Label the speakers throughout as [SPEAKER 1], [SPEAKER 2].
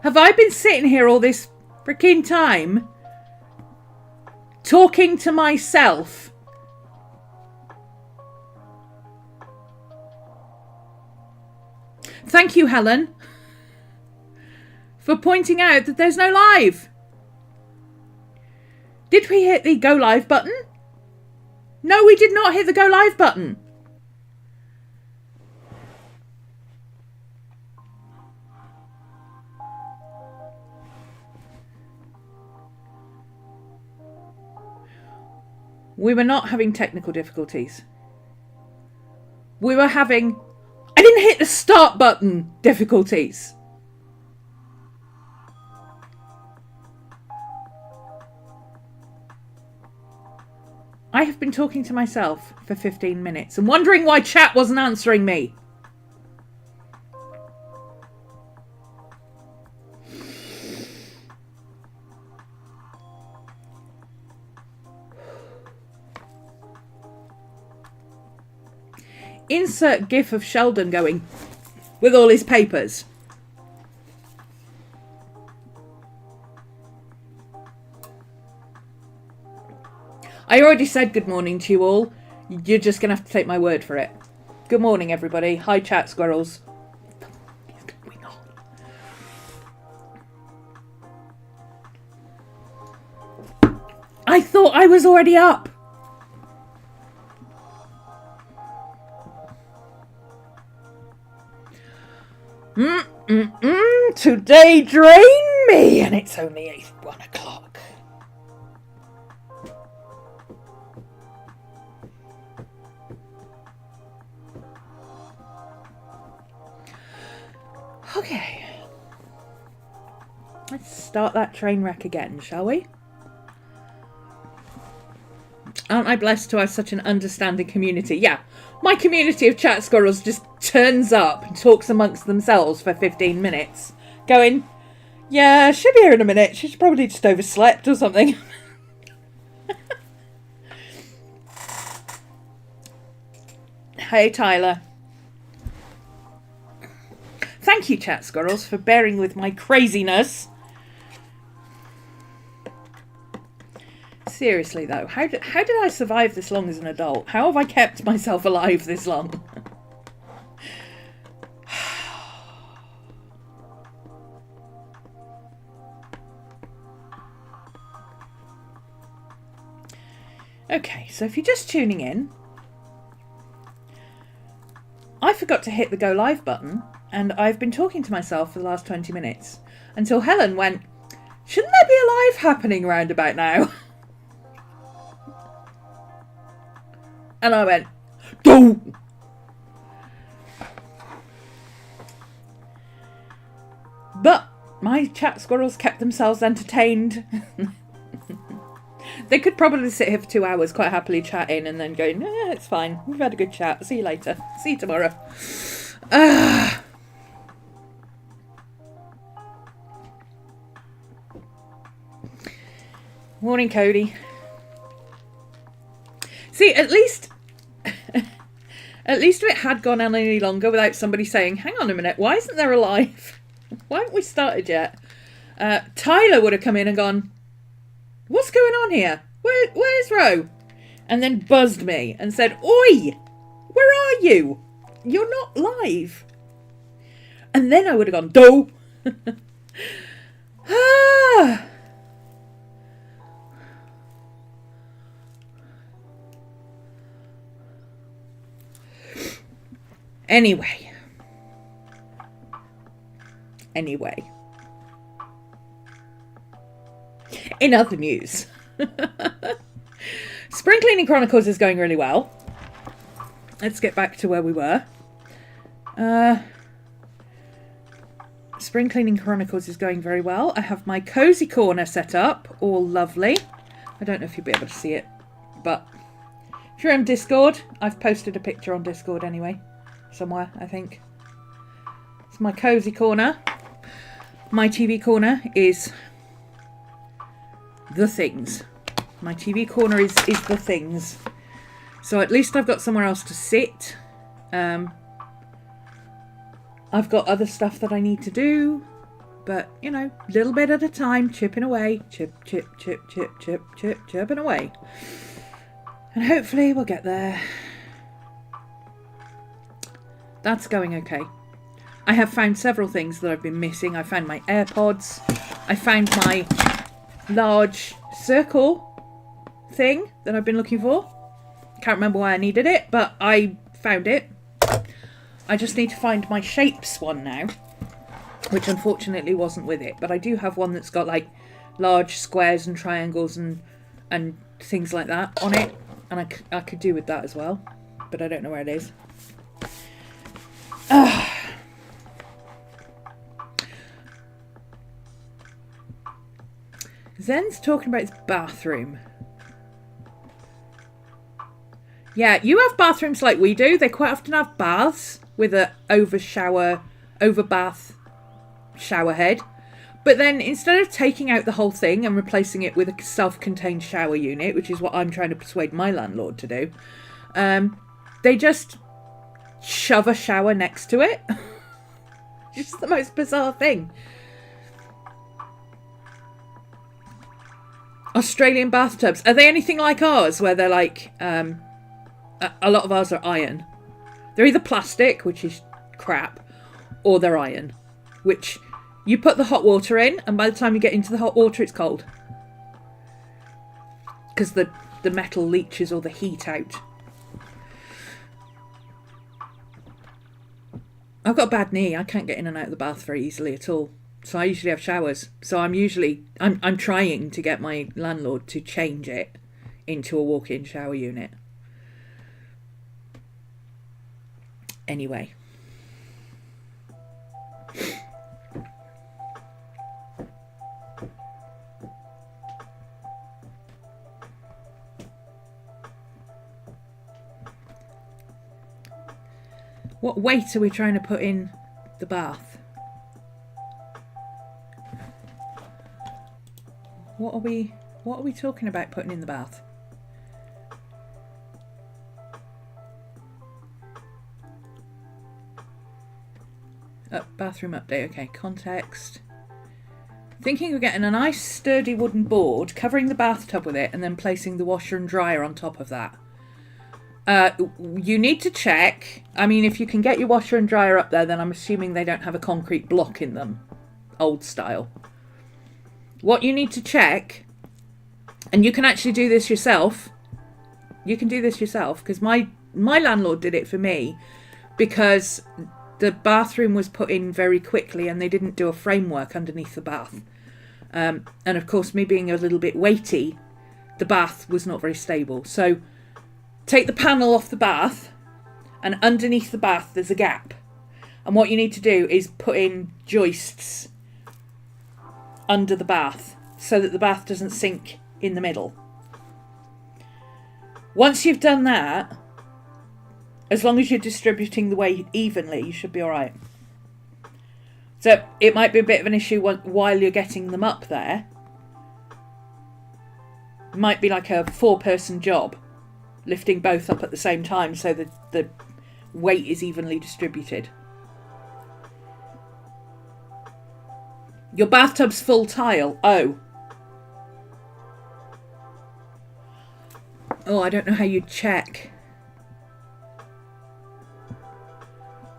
[SPEAKER 1] Have I been sitting here all this freaking time talking to myself? Thank you, Helen, for pointing out that there's no live. Did we hit the go live button? No, we did not hit the go live button. We were not having technical difficulties. We were having... I didn't hit the start button difficulties. I have been talking to myself for 15 minutes and wondering why chat wasn't answering me. Insert gif of Sheldon going with all his papers. I already said good morning to you all. You're just going to have to take my word for it. Good morning, everybody. Hi, chat squirrels. What is going on? I thought I was already up. Today drain me, and it's only 1 o'clock. Okay. Let's start that train wreck again, shall we? Aren't I blessed to have such an understanding community? Yeah, my community of chat squirrels just turns up and talks amongst themselves for 15 minutes, going, yeah, she'll be here in a minute. She's probably just overslept or something. Hey, Tyler. Thank you, chat squirrels, for bearing with my craziness. Seriously, though, how did I survive this long as an adult? How have I kept myself alive this long? Okay, so if you're just tuning in, I forgot to hit the go live button, and I've been talking to myself for the last 20 minutes until Helen went, shouldn't there be a live happening round about now? And I went, don't. But my chat squirrels kept themselves entertained. They could probably sit here for 2 hours quite happily chatting and then going, yeah, it's fine. We've had a good chat. See you later. See you tomorrow. Morning, Cody. See, at least if it had gone on any longer without somebody saying, hang on a minute, why isn't there a live? Why haven't we started yet? Tyler would have come in and gone, what's going on here? Where's Ro? And then buzzed me and said, oi, where are you? You're not live. And then I would have gone, do. Anyway. In other news, Spring Cleaning Chronicles is going really well. Let's get back to where we were. Spring Cleaning Chronicles is going very well. I have my cozy corner set up, all lovely. I don't know if you'll be able to see it, but if you're on Discord, I've posted a picture on Discord anyway, somewhere, I think. It's my cozy corner. My TV corner is the things. My TV corner is the things. So at least I've got somewhere else to sit. I've got other stuff that I need to do. But, you know, little bit at a time, chipping away. Chip, chip, chip, chip, chip, chip, chipping away. And hopefully we'll get there. That's going okay. I have found several things that I've been missing. I found my AirPods. I found my large circle thing that I've been looking for. Can't remember why I needed it, but I found it. I just need to find my shapes one now, which unfortunately wasn't with it. But I do have one that's got like large squares and triangles and things like that on it. And I could do with that as well, but I don't know where it is. Zen's talking about his bathroom. Yeah, you have bathrooms like we do. They quite often have baths with a over bath shower head. But then instead of taking out the whole thing and replacing it with a self-contained shower unit, which is what I'm trying to persuade my landlord to do, they just shove a shower next to it. Just the most bizarre thing. Australian bathtubs. Are they anything like ours where they're like... a lot of ours are iron. They're either plastic, which is crap, or they're iron, which you put the hot water in, and by the time you get into the hot water, it's cold. Because the metal leaches all the heat out. I've got a bad knee. I can't get in and out of the bath very easily at all. So I usually have showers. So I'm trying to get my landlord to change it into a walk-in shower unit. Anyway. What weight are we trying to put in the bath? What are we talking about putting in the bath? Bathroom update. Okay, context. Thinking of getting a nice sturdy wooden board, covering the bathtub with it, and then placing the washer and dryer on top of that. You need to check. I mean, if you can get your washer and dryer up there, then I'm assuming they don't have a concrete block in them. Old style. What you need to check, and you can actually do this yourself. You can do this yourself, because my landlord did it for me, because the bathroom was put in very quickly and they didn't do a framework underneath the bath. And of course, me being a little bit weighty, the bath was not very stable. So take the panel off the bath, and underneath the bath there's a gap. And what you need to do is put in joists under the bath so that the bath doesn't sink in the middle. Once you've done that, as long as you're distributing the weight evenly, you should be all right. So it might be a bit of an issue while you're getting them up there. It might be like a 4-person job, lifting both up at the same time so that the weight is evenly distributed. Your bathtub's full tile. Oh, I don't know how you check.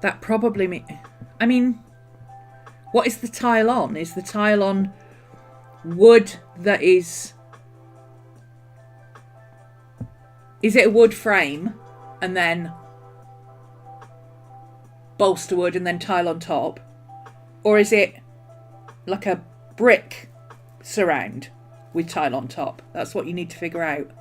[SPEAKER 1] That probably I mean, what is the tile on? Is the tile on wood that is it a wood frame and then bolster wood and then tile on top? Or is it like a brick surround with tile on top? That's what you need to figure out.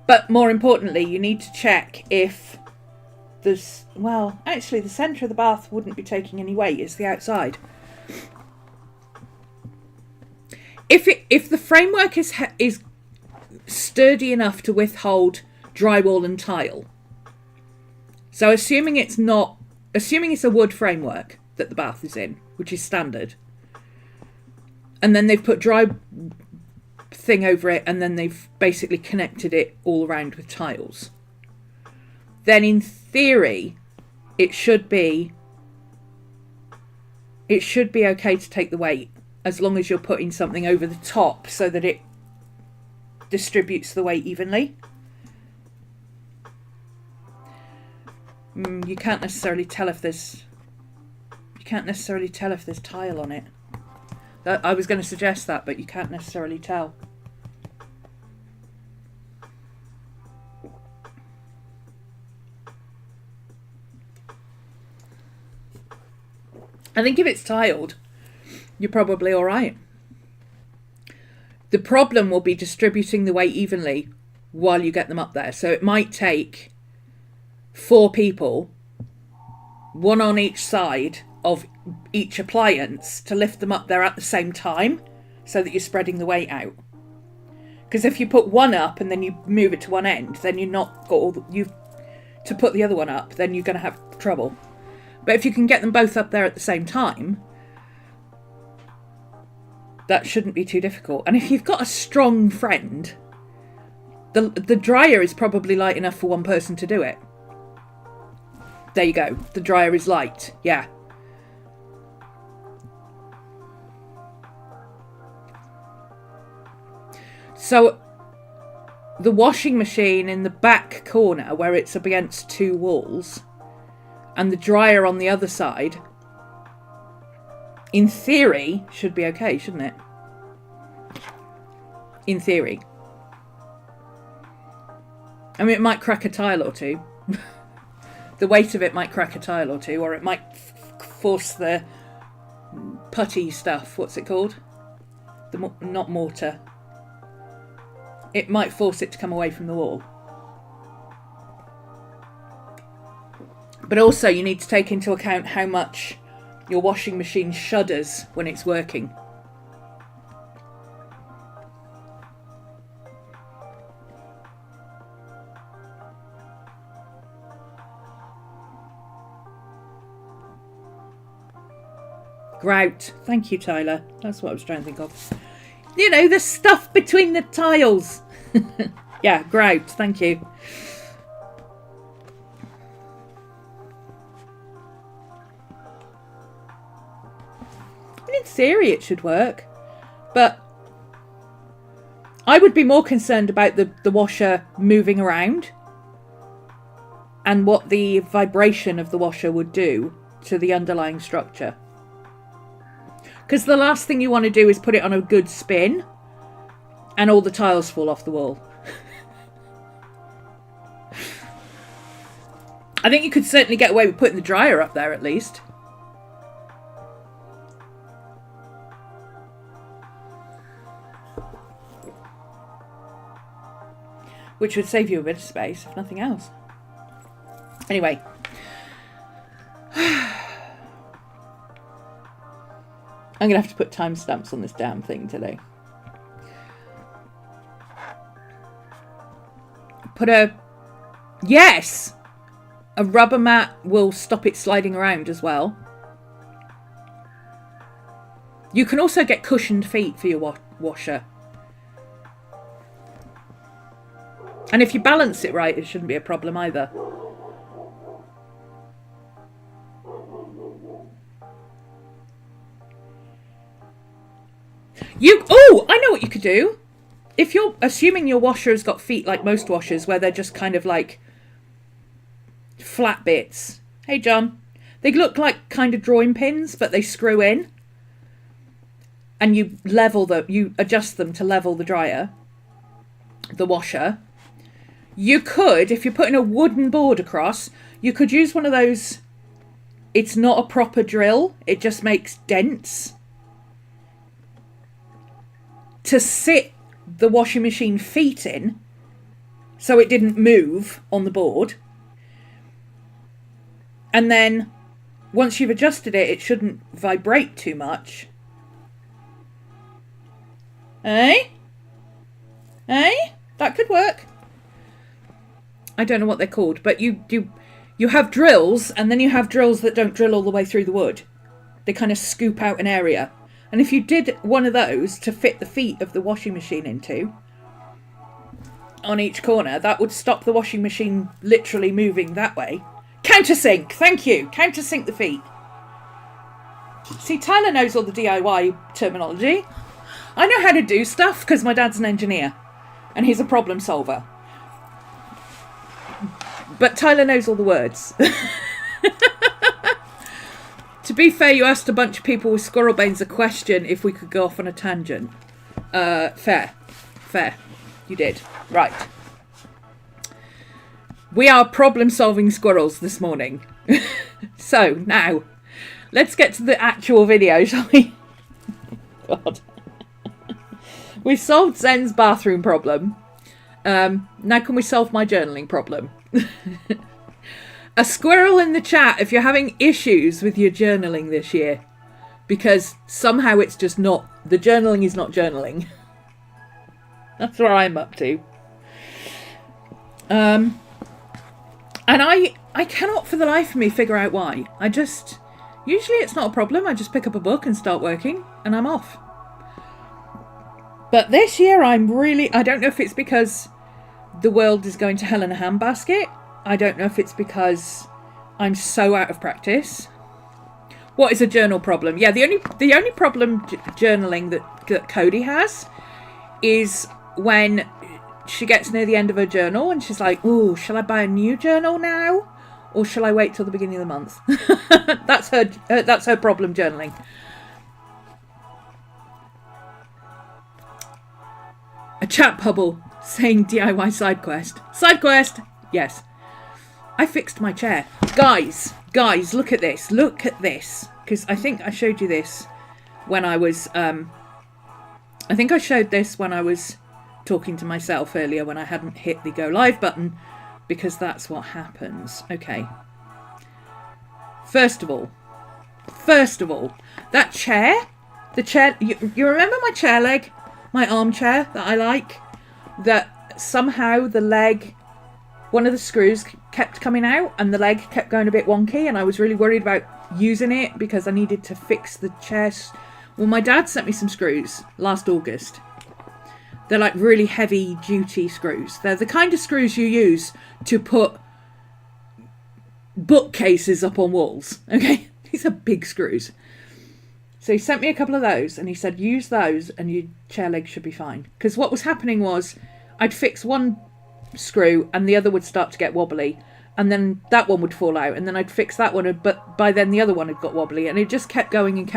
[SPEAKER 1] But more importantly, you need to check if there's... Well, actually, the centre of the bath wouldn't be taking any weight. It's the outside. If the framework is sturdy enough to withhold drywall and tile, so assuming it's a wood framework that the bath is in, which is standard, and then they've put dry thing over it, and then they've basically connected it all around with tiles, then in theory it should be okay to take the weight, as long as you're putting something over the top so that it distributes the weight evenly. You can't necessarily tell if there's tile on it. I was going to suggest that, but you can't necessarily tell. I think if it's tiled, you're probably all right. The problem will be distributing the weight evenly while you get them up there. So it might take 4 people, 1 on each side of each appliance, to lift them up there at the same time, so that you're spreading the weight out. Because if you put one up and then you move it to one end, then you're not got to put the other one up, then you're going to have trouble. But if you can get them both up there at the same time, that shouldn't be too difficult. And if you've got a strong friend, the dryer is probably light enough for one person to do it. There you go. The dryer is light. Yeah. So the washing machine in the back corner, where it's up against 2 walls, and the dryer on the other side, in theory, should be okay, shouldn't it? In theory. I mean, it might crack a tile or two. The weight of it might crack a tile or two, or it might force the putty stuff. What's it called? Not mortar. It might force it to come away from the wall. But also you need to take into account how much your washing machine shudders when it's working. Grout. Thank you, Tyler. That's what I was trying to think of. You know, the stuff between the tiles. Yeah, grout. Thank you. In theory it should work, but I would be more concerned about the washer moving around and what the vibration of the washer would do to the underlying structure. Because the last thing you want to do is put it on a good spin and all the tiles fall off the wall. I think you could certainly get away with putting the dryer up there at least. Which would save you a bit of space, if nothing else. Anyway. I'm going to have to put timestamps on this damn thing today. Yes! A rubber mat will stop it sliding around as well. You can also get cushioned feet for your washer. And if you balance it right, it shouldn't be a problem either. I know what you could do. If you're assuming your washer has got feet like most washers, where they're just kind of like flat bits. Hey, John. They look like kind of drawing pins, but they screw in. And you adjust them to level the dryer, the washer. You could, if you're putting a wooden board across, you could use one of those. It's not a proper drill. It just makes dents to sit the washing machine feet in, so it didn't move on the board. And then once you've adjusted it, it shouldn't vibrate too much. Eh? That could work. I don't know what they're called, but you have drills, and then you have drills that don't drill all the way through the wood. They kind of scoop out an area. And if you did one of those to fit the feet of the washing machine into, on each corner, that would stop the washing machine literally moving that way. Countersink. Thank you. Countersink the feet. See, Tyler knows all the DIY terminology. I know how to do stuff because my dad's an engineer and he's a problem solver. But Tyler knows all the words. To be fair, you asked a bunch of people with squirrel banes a question if we could go off on a tangent. Fair. You did. Right. We are problem-solving squirrels this morning. So, now, let's get to the actual video, shall we? God. We've solved Zen's bathroom problem. Now can we solve my journaling problem? A squirrel in the chat if you're having issues with your journaling this year. Because somehow it's just not... The journaling is not journaling. That's what I'm up to. And I cannot for the life of me figure out why. Usually it's not a problem. I just pick up a book and start working and I'm off. But this year I don't know if it's because the world is going to hell in a handbasket. I don't know if it's because I'm so out of practice. What is a journal problem? Yeah, the only problem journaling that Cody has is when she gets near the end of her journal and she's like, "Ooh, shall I buy a new journal now, or shall I wait till the beginning of the month?" That's her problem journaling. A chat bubble saying DIY side quest. Side quest, yes. I fixed my chair. Guys, look at this. Look at this. Because I think I showed you this when I was... I think I showed this when I was talking to myself earlier when I hadn't hit the go live button. Because that's what happens. Okay. First of all, that chair... The chair... You remember my chair leg? My armchair that I like? That somehow the leg... One of the screws kept coming out and the leg kept going a bit wonky and I was really worried about using it because I needed to fix the chair. Well, my dad sent me some screws last August. They're like really heavy duty screws. They're the kind of screws you use to put bookcases up on walls. Okay, these are big screws. So he sent me a couple of those and he said, use those and your chair leg should be fine. Because what was happening was I'd fix one screw and the other would start to get wobbly and then that one would fall out and then I'd fix that one, but by then the other one had got wobbly and it just kept going and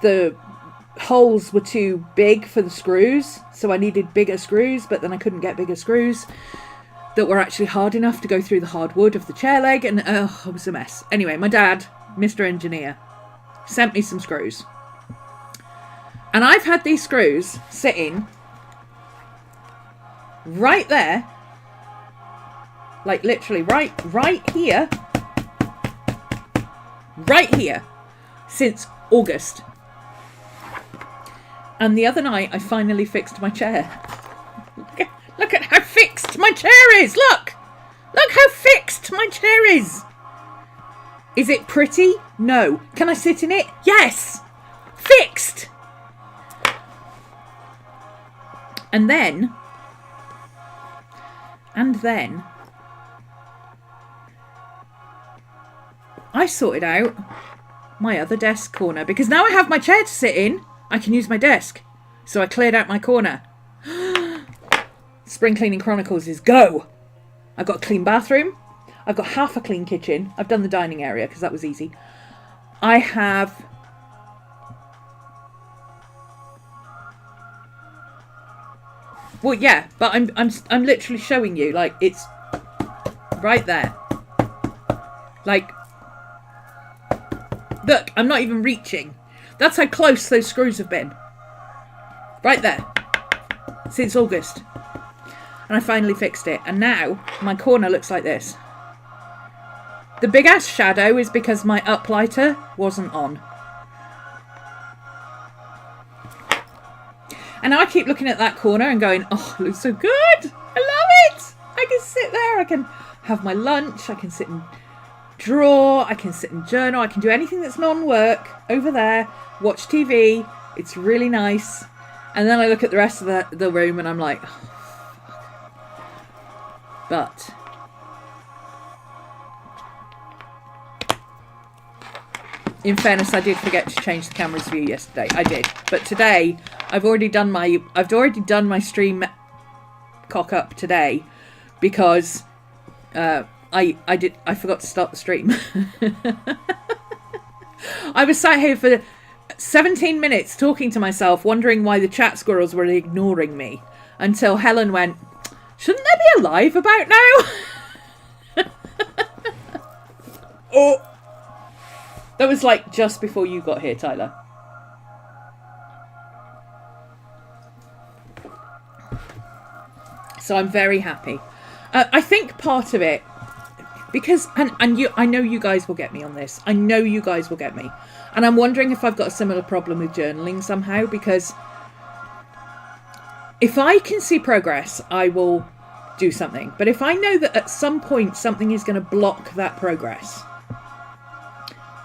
[SPEAKER 1] the holes were too big for the screws, so I needed bigger screws, but then I couldn't get bigger screws that were actually hard enough to go through the hard wood of the chair leg, and it was a mess. Anyway, my dad, Mr. Engineer, sent me some screws and I've had these screws sitting right there, like literally right here, since August. And the other night I finally fixed my chair. Look at how fixed my chair is. Look how fixed my chair is. Is it pretty? No. Can I sit in it? Yes. Fixed. And then I sorted out my other desk corner because now I have my chair to sit in. I can use my desk. So I cleared out my corner. Spring Cleaning Chronicles is go. I've got a clean bathroom. I've got half a clean kitchen. I've done the dining area because that was easy. I have... Well, yeah, but I'm literally showing you, like, it's right there. Like, look, I'm not even reaching. That's how close those screws have been. Right there. Since August. And I finally fixed it. And now, my corner looks like this. The big ass shadow is because my uplighter wasn't on. And now I keep looking at that corner and going, oh, it looks so good. I love it. I can sit there. I can have my lunch. I can sit and draw. I can sit and journal. I can do anything that's non-work over there. Watch TV. It's really nice. And then I look at the rest of the room and I'm like, oh, but in fairness, I did forget to change the camera's view yesterday. I did, but today I've already done my stream cock up today because I forgot to start the stream. I was sat here for 17 minutes talking to myself, wondering why the chat squirrels were ignoring me, until Helen went, "Shouldn't there be a live about now?" Oh, that was like just before you got here, Tyler. So I'm very happy. I think part of it, because, and you, I know you guys will get me on this. I know you guys will get me. And I'm wondering if I've got a similar problem with journaling somehow, because if I can see progress, I will do something. But if I know that at some point something is going to block that progress,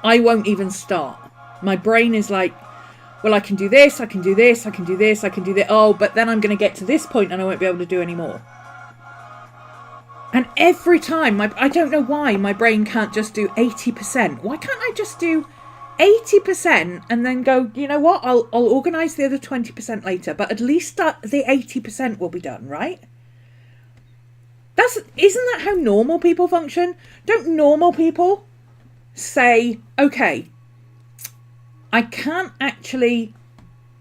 [SPEAKER 1] I won't even start. My brain is like, well, I can do this, I can do this, I can do this, I can do that. Oh, but then I'm going to get to this point and I won't be able to do any more. And every time, I don't know why my brain can't just do 80%. Why can't I just do 80% and then go, you know what, I'll organise the other 20% later, but at least the 80% will be done, right? Isn't that how normal people function? Don't normal people say, okay, I can't actually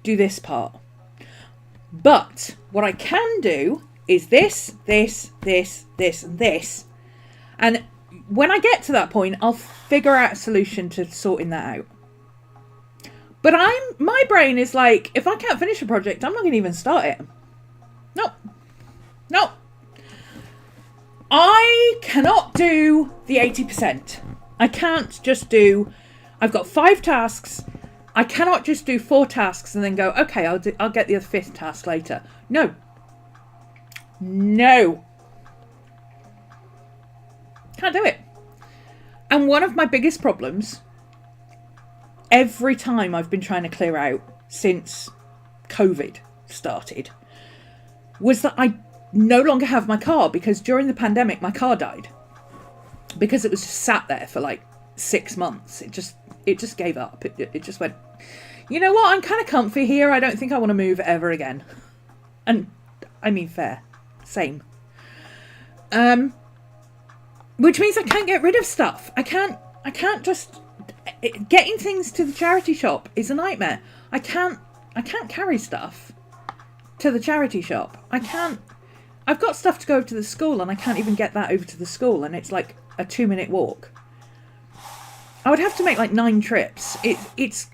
[SPEAKER 1] do this part, but what I can do is this, this, this, this, and this. And when I get to that point, I'll figure out a solution to sorting that out. But my brain is like, if I can't finish a project, I'm not going to even start it. No. I cannot do the 80%. I can't just do, I've got 5 tasks. I cannot just do 4 tasks and then go, okay, I'll get the other 5th task later. No. Can't do it. And one of my biggest problems, every time I've been trying to clear out since COVID started, was that I no longer have my car, because during the pandemic my car died. Because it was just sat there for like 6 months. It just gave up. It just went, you know what, I'm kind of comfy here. I don't think I want to move ever again. And I mean, fair. Same. Which means I can't get rid of stuff. I can't just, getting things to the charity shop is a nightmare. I can't carry stuff to the charity shop. I've got stuff to go over to the school and I can't even get that over to the school, and it's like a 2-minute walk. I would have to make like 9 trips. It's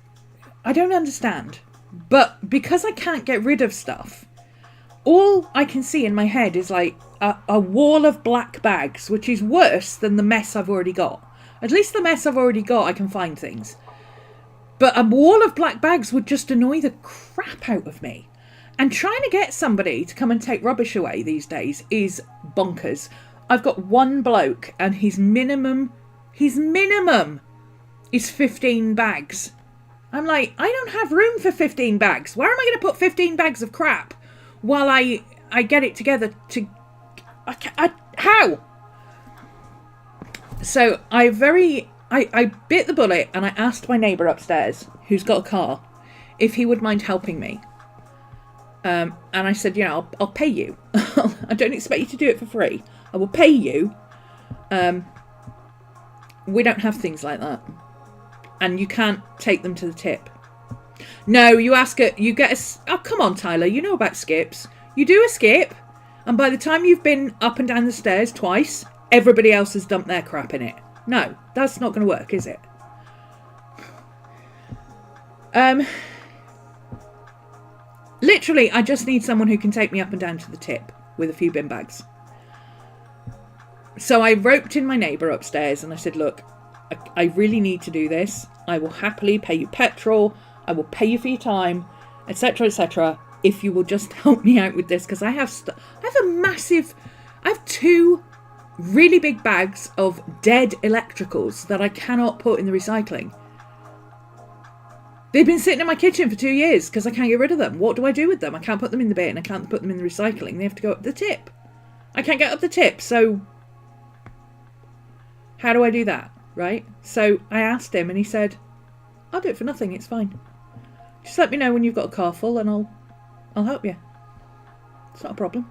[SPEAKER 1] I don't understand. But because I can't get rid of stuff, all I can see in my head is like a wall of black bags, which is worse than the mess I've already got. At least the mess I've already got, I can find things. But a wall of black bags would just annoy the crap out of me. And trying to get somebody to come and take rubbish away these days is bonkers. I've got one bloke and his minimum is 15 bags. I'm like, I don't have room for 15 bags. Where am I going to put 15 bags of crap while I get it together to... how? So I bit the bullet and I asked my neighbour upstairs, who's got a car, if he would mind helping me. And I said, you know, I'll pay you. I don't expect you to do it for free. I will pay you. We don't have things like that. And you can't take them to the tip. No, you get a... Oh, come on, Tyler. You know about skips. You do a skip, and by the time you've been up and down the stairs twice, everybody else has dumped their crap in it. No, that's not going to work, is it? Literally, I just need someone who can take me up and down to the tip with a few bin bags. So I roped in my neighbour upstairs and I said, look, I really need to do this. I will happily pay you petrol. I will pay you for your time, etc., if you will just help me out with this, because I have 2 really big bags of dead electricals that I cannot put in the recycling. They've been sitting in my kitchen for 2 years because I can't get rid of them. What do I do with them? I can't put them in the bin. I can't put them in the recycling. They have to go up the tip. I can't get up the tip, so how do I do that, right? So I asked him and he said, I'll do it for nothing. It's fine. Just let me know when you've got a car full and I'll help you. It's not a problem.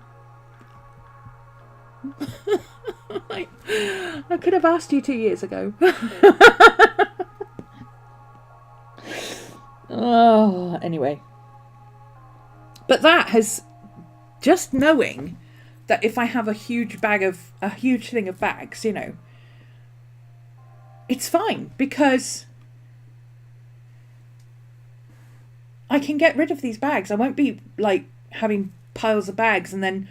[SPEAKER 1] I could have asked you 2 years ago. Oh, anyway. But that has, just knowing that if I have a huge thing of bags, you know, it's fine because I can get rid of these bags. I won't be like having piles of bags and then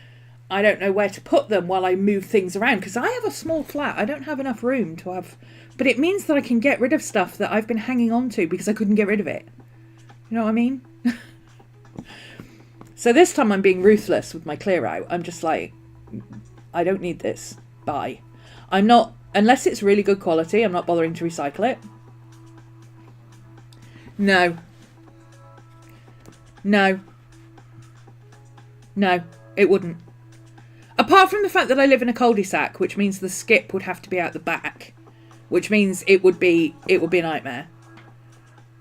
[SPEAKER 1] I don't know where to put them while I move things around because I have a small flat. I don't have enough room to have, but it means that I can get rid of stuff that I've been hanging on to because I couldn't get rid of it. You know what I mean? So this time I'm being ruthless with my clear out. I'm just like, I don't need this. Bye. I'm not, unless it's really good quality, I'm not bothering to recycle it. No. No. No, it wouldn't. Apart from the fact that I live in a cul-de-sac, which means the skip would have to be out the back, which means it would be a nightmare.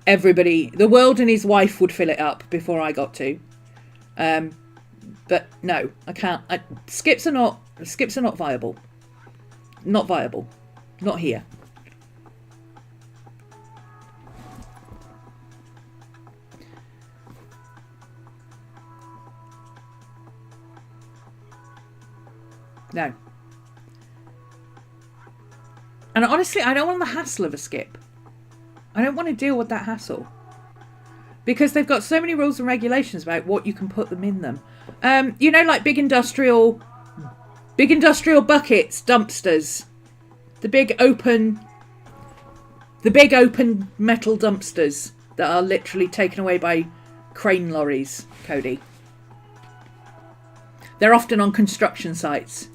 [SPEAKER 1] Everybody, the world and his wife would fill it up before I got to. But no, I can't. Skips are not viable. Not viable. Not here. No. And honestly, I don't want the hassle of a skip. I don't want to deal with that hassle. Because they've got so many rules and regulations about what you can put them in them. You know, like big industrial buckets, dumpsters. The big open metal dumpsters that are literally taken away by crane lorries, Cody. They're often on construction sites.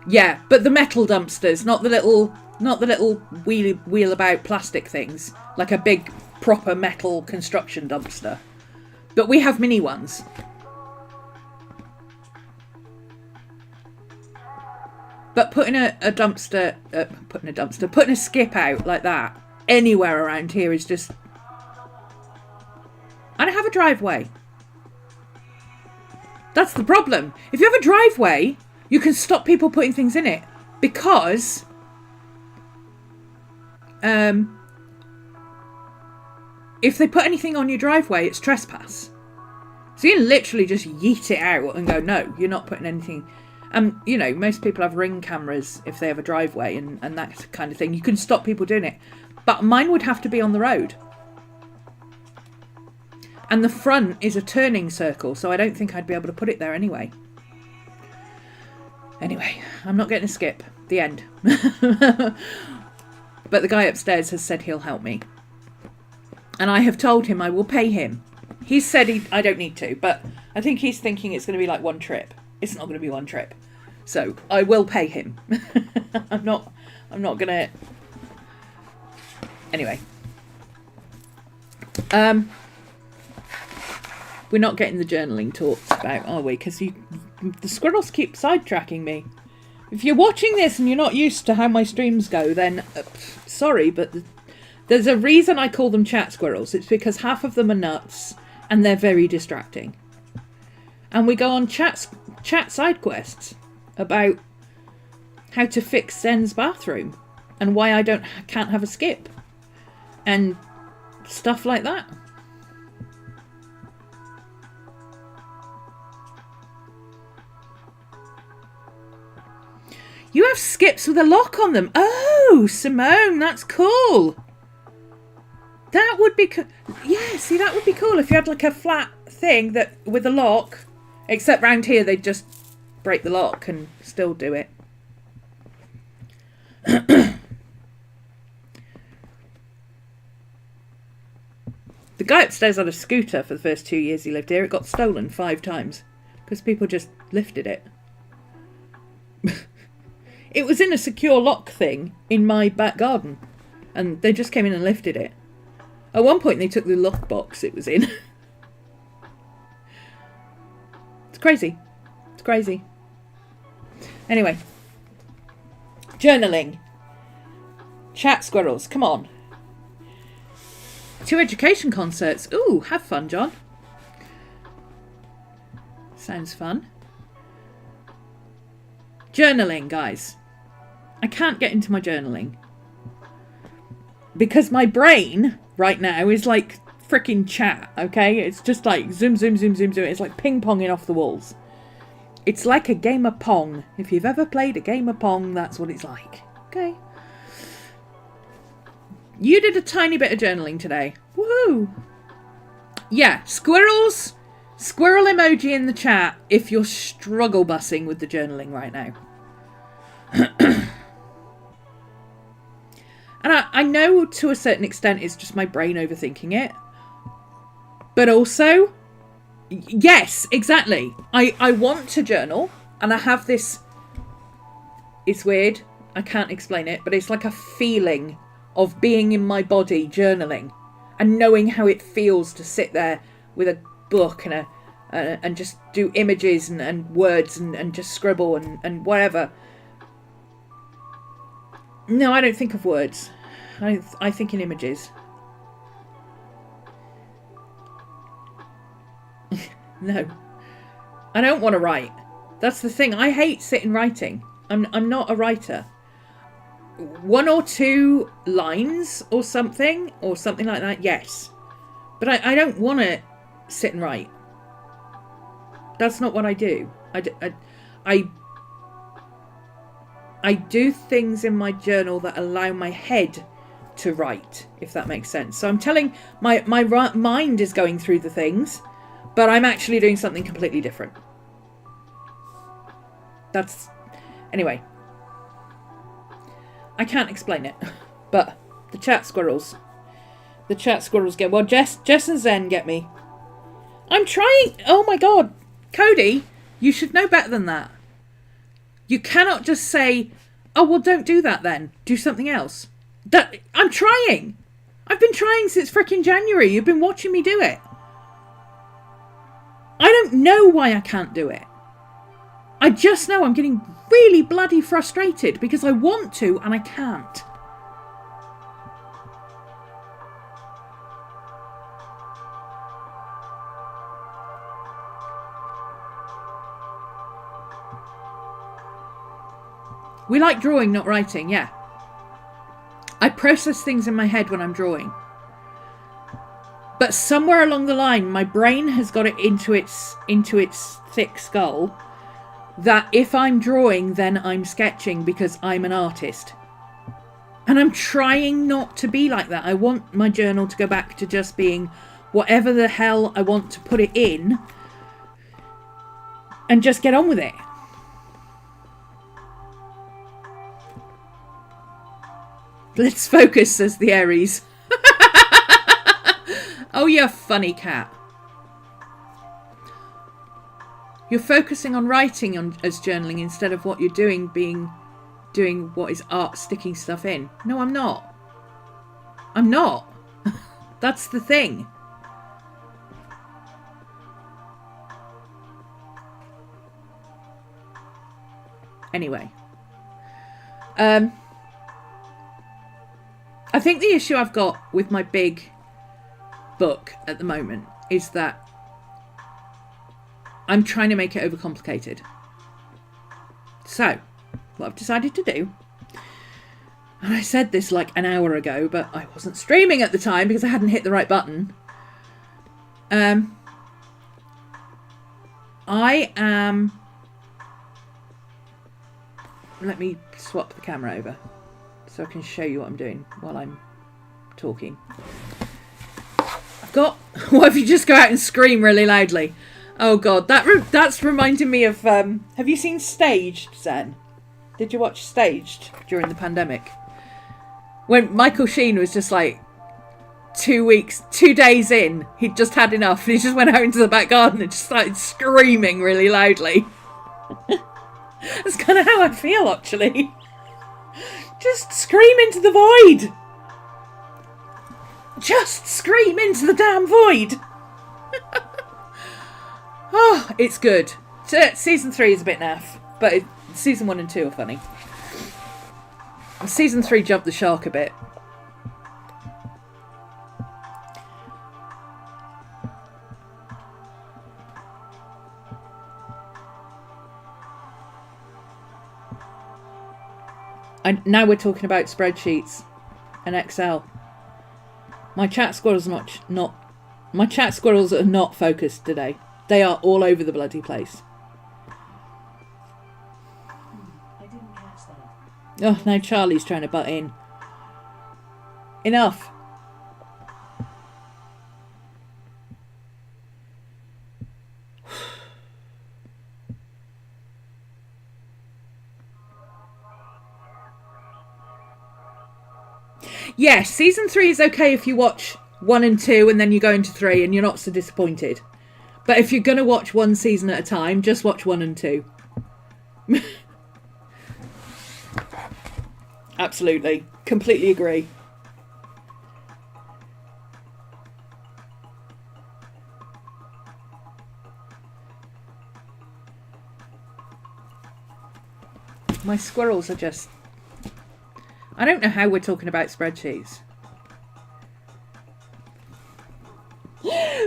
[SPEAKER 1] Yeah, but the metal dumpsters, not the little wheel about plastic things, like a big proper metal construction dumpster. But we have mini ones. But putting a skip out like that anywhere around here is just. I don't have a driveway. That's the problem. If you have a driveway, you can stop people putting things in it because if they put anything on your driveway, it's trespass. So you can literally just yeet it out and go, no, you're not putting anything. You know, most people have ring cameras if they have a driveway and that kind of thing. You can stop people doing it. But mine would have to be on the road. And the front is a turning circle, so I don't think I'd be able to put it there anyway. Anyway, I'm not getting a skip. The end. But the guy upstairs has said he'll help me. And I have told him I will pay him. He's said I don't need to, but I think he's thinking it's going to be like one trip. It's not going to be one trip. So I will pay him. I'm not going to... Anyway. We're not getting the journaling talked about, are we? Because the squirrels keep sidetracking me. If you're watching this and you're not used to how my streams go, then sorry, but there's a reason I call them chat squirrels. It's because half of them are nuts and they're very distracting. And we go on chat side quests about how to fix Zen's bathroom and why I can't have a skip and stuff like that. You have skips with a lock on them. Oh, Simone, that's cool. That would be yeah, see, that would be cool if you had like a flat thing that with a lock. Except round here, they'd just break the lock and still do it. The guy upstairs had a scooter for the first 2 years he lived here. It got stolen 5 times because people just lifted it. It was in a secure lock thing in my back garden and they just came in and lifted it. At one point they took the lock box it was in. crazy. It's crazy. Anyway. Journaling. Chat squirrels. Come on. 2 education concerts. Ooh, have fun, John. Sounds fun. Journaling, guys. I can't get into my journaling. Because my brain right now is like freaking chat, okay? It's just like zoom, zoom, zoom, zoom, zoom. It's like ping-ponging off the walls. It's like a game of Pong. If you've ever played a game of Pong, that's what it's like. Okay. You did a tiny bit of journaling today. Woohoo! Yeah, squirrels. Squirrel emoji in the chat if you're struggle bussing with the journaling right now. And I know to a certain extent it's just my brain overthinking it. But also, yes, exactly. I want to journal, and I have this... It's weird. I can't explain it, but it's like a feeling of being in my body journaling and knowing how it feels to sit there with a book and just do images and words and just scribble and whatever. No, I don't think of words. I think in images. No. I don't want to write. That's the thing. I hate sitting writing. I'm not a writer. 1 or 2 lines or something like that, yes. But I don't want to sit and write. That's not what I do. I do things in my journal that allow my head to write, if that makes sense. So I'm telling my mind is going through the things, but I'm actually doing something completely different. That's... Anyway. I can't explain it, but the chat squirrels. The chat squirrels get... Well, Jess and Zen get me. I'm trying... Oh my god. Cody, you should know better than that. You cannot just say, oh, well, don't do that then. Do something else. I'm trying. I've been trying since frickin' January. You've been watching me do it. I don't know why I can't do it. I just know I'm getting really bloody frustrated because I want to and I can't. We like drawing, not writing, yeah. I process things in my head when I'm drawing. But somewhere along the line, my brain has got it into its thick skull that if I'm drawing, then I'm sketching because I'm an artist. And I'm trying not to be like that. I want my journal to go back to just being whatever the hell I want to put it in and just get on with it. Let's focus, says the Aries. Oh, you funny cat. You're focusing on writing as journaling instead of what you're doing doing what is art, sticking stuff in. No, I'm not. I'm not. That's the thing. Anyway. I think the issue I've got with my big book at the moment is that I'm trying to make it overcomplicated. So, what I've decided to do, and I said this like an hour ago, but I wasn't streaming at the time because I hadn't hit the right button. I am... Let me swap the camera over so I can show you what I'm doing while I'm talking. I've got... What if you just go out and scream really loudly? Oh god, that's reminding me of... have you seen Staged, Zen? Did you watch Staged during the pandemic? When Michael Sheen was just like 2 days in, he'd just had enough and he just went out into the back garden and just started screaming really loudly. That's kind of how I feel, actually. Just scream into the void. Just scream into the damn void. Oh, it's good. Season 3 is a bit naff, but season 1 and 2 are funny. Season 3 jumped the shark a bit. And now we're talking about spreadsheets and Excel. My chat squirrels my chat squirrels are not focused today. They are all over the bloody place.
[SPEAKER 2] I didn't catch that.
[SPEAKER 1] Oh, now Charlie's trying to butt in. Enough. Yes, season 3 is okay if you watch 1 and 2 and then you go into 3 and you're not so disappointed. But if you're going to watch one season at a time, just watch 1 and 2. Absolutely. Completely agree. My squirrels are just... I don't know how we're talking about spreadsheets.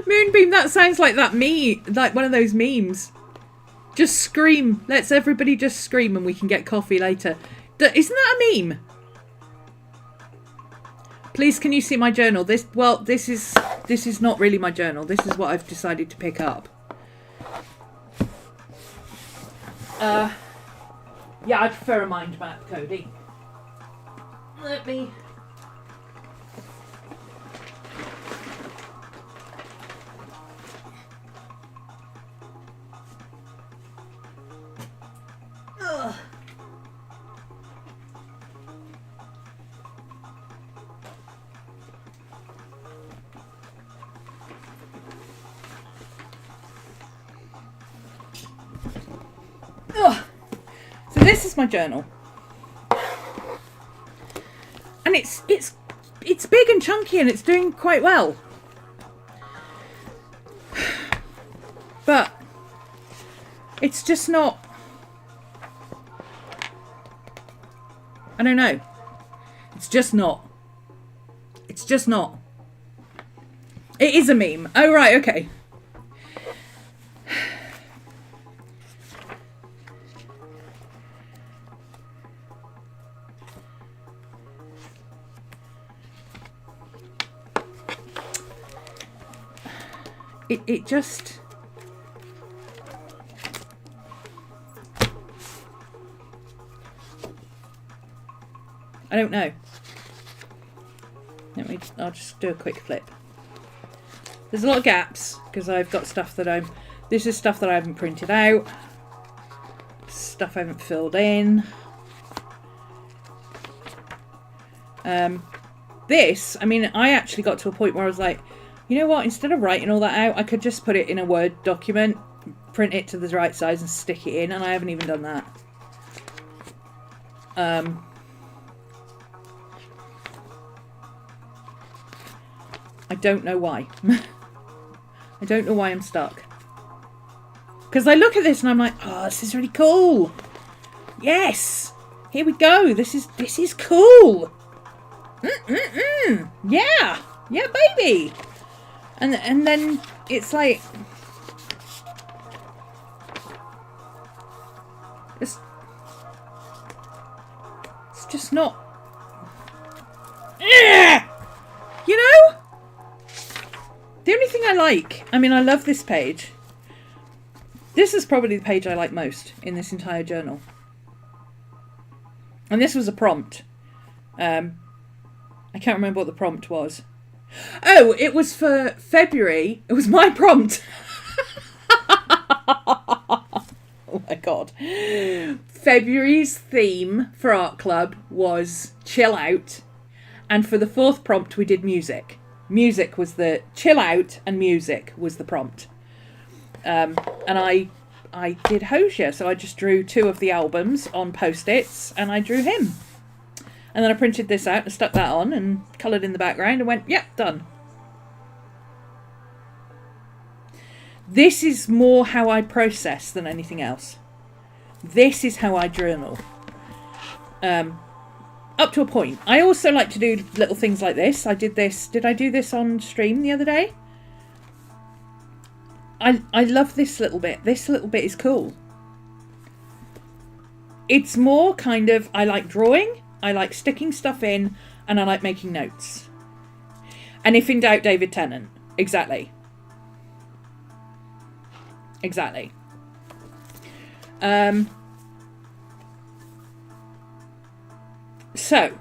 [SPEAKER 1] Moonbeam, that sounds like that like one of those memes. Just scream. Let's everybody just scream and we can get coffee later. Isn't that a meme? Please, can you see my journal? This is not really my journal. This is what I've decided to pick up. Yeah, I prefer a mind map, Cody. Let me... Ugh. Ugh. So this is my journal. And it's big and chunky and it's doing quite well. But it's just not... I don't know. It's just not. It's just not. It is a meme. Oh, right, okay. It just... I don't know. I'll just do a quick flip. There's a lot of gaps because I've got stuff that this is stuff that I haven't printed out. Stuff I haven't filled in. This, I mean, I actually got to a point where I was like, you know what, instead of writing all that out, I could just put it in a Word document, print it to the right size and stick it in, and I haven't even done that. I don't know why. I don't know why I'm stuck. Because I look at this and I'm like, oh, this is really cool. Yes! Here we go. This is cool. Yeah! Yeah, baby! And then it's like... It's just not... You know? The only thing I like... I mean, I love this page. This is probably the page I like most in this entire journal. And this was a prompt. I can't remember what the prompt was. Oh, it was for February. It was my prompt. Oh my god. February's theme for Art Club was chill out. And for the fourth prompt, we did music. Music was the chill out and music was the prompt. And I did Hosier. So I just drew 2 of the albums on Post-its and I drew him. And then I printed this out and stuck that on and coloured in the background and went, yep, done. This is more how I process than anything else. This is how I journal. Up to a point. I also like to do little things like this. I did this. Did I do this on stream the other day? I love this little bit. This little bit is cool. It's more kind of, I like drawing, I like sticking stuff in, and I like making notes. And if in doubt, David Tennant. Exactly. Exactly. So,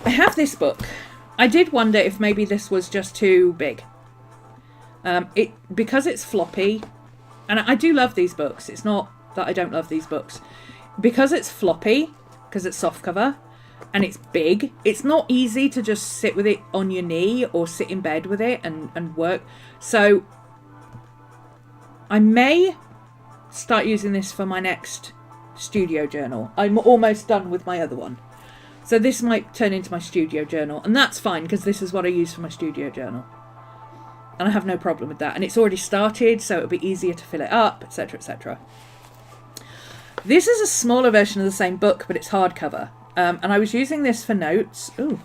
[SPEAKER 1] I have this book. I did wonder if maybe this was just too big. Because it's floppy, and I do love these books. It's not that I don't love these books. Because it's floppy, because it's softcover, and it's big, it's not easy to just sit with it on your knee or sit in bed with it and work. So I may start using this for my next studio journal. I'm almost done with my other one. So this might turn into my studio journal, and that's fine because this is what I use for my studio journal. And I have no problem with that. And it's already started, so it'll be easier to fill it up, etc., etc. This is a smaller version of the same book, but it's hardcover. And I was using this for notes. Ooh.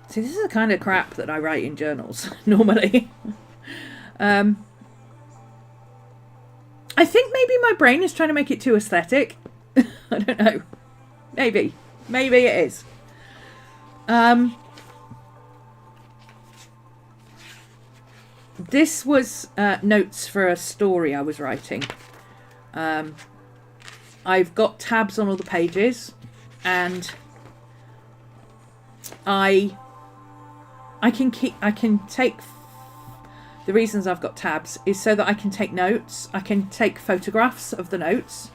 [SPEAKER 1] See, this is the kind of crap that I write in journals, normally. I think maybe my brain is trying to make it too aesthetic. I don't know. Maybe. Maybe it is. This was notes for a story I was writing. I've got tabs on all the pages, and I can take. The reasons I've got tabs is so that I can take notes. I can take photographs of the notes,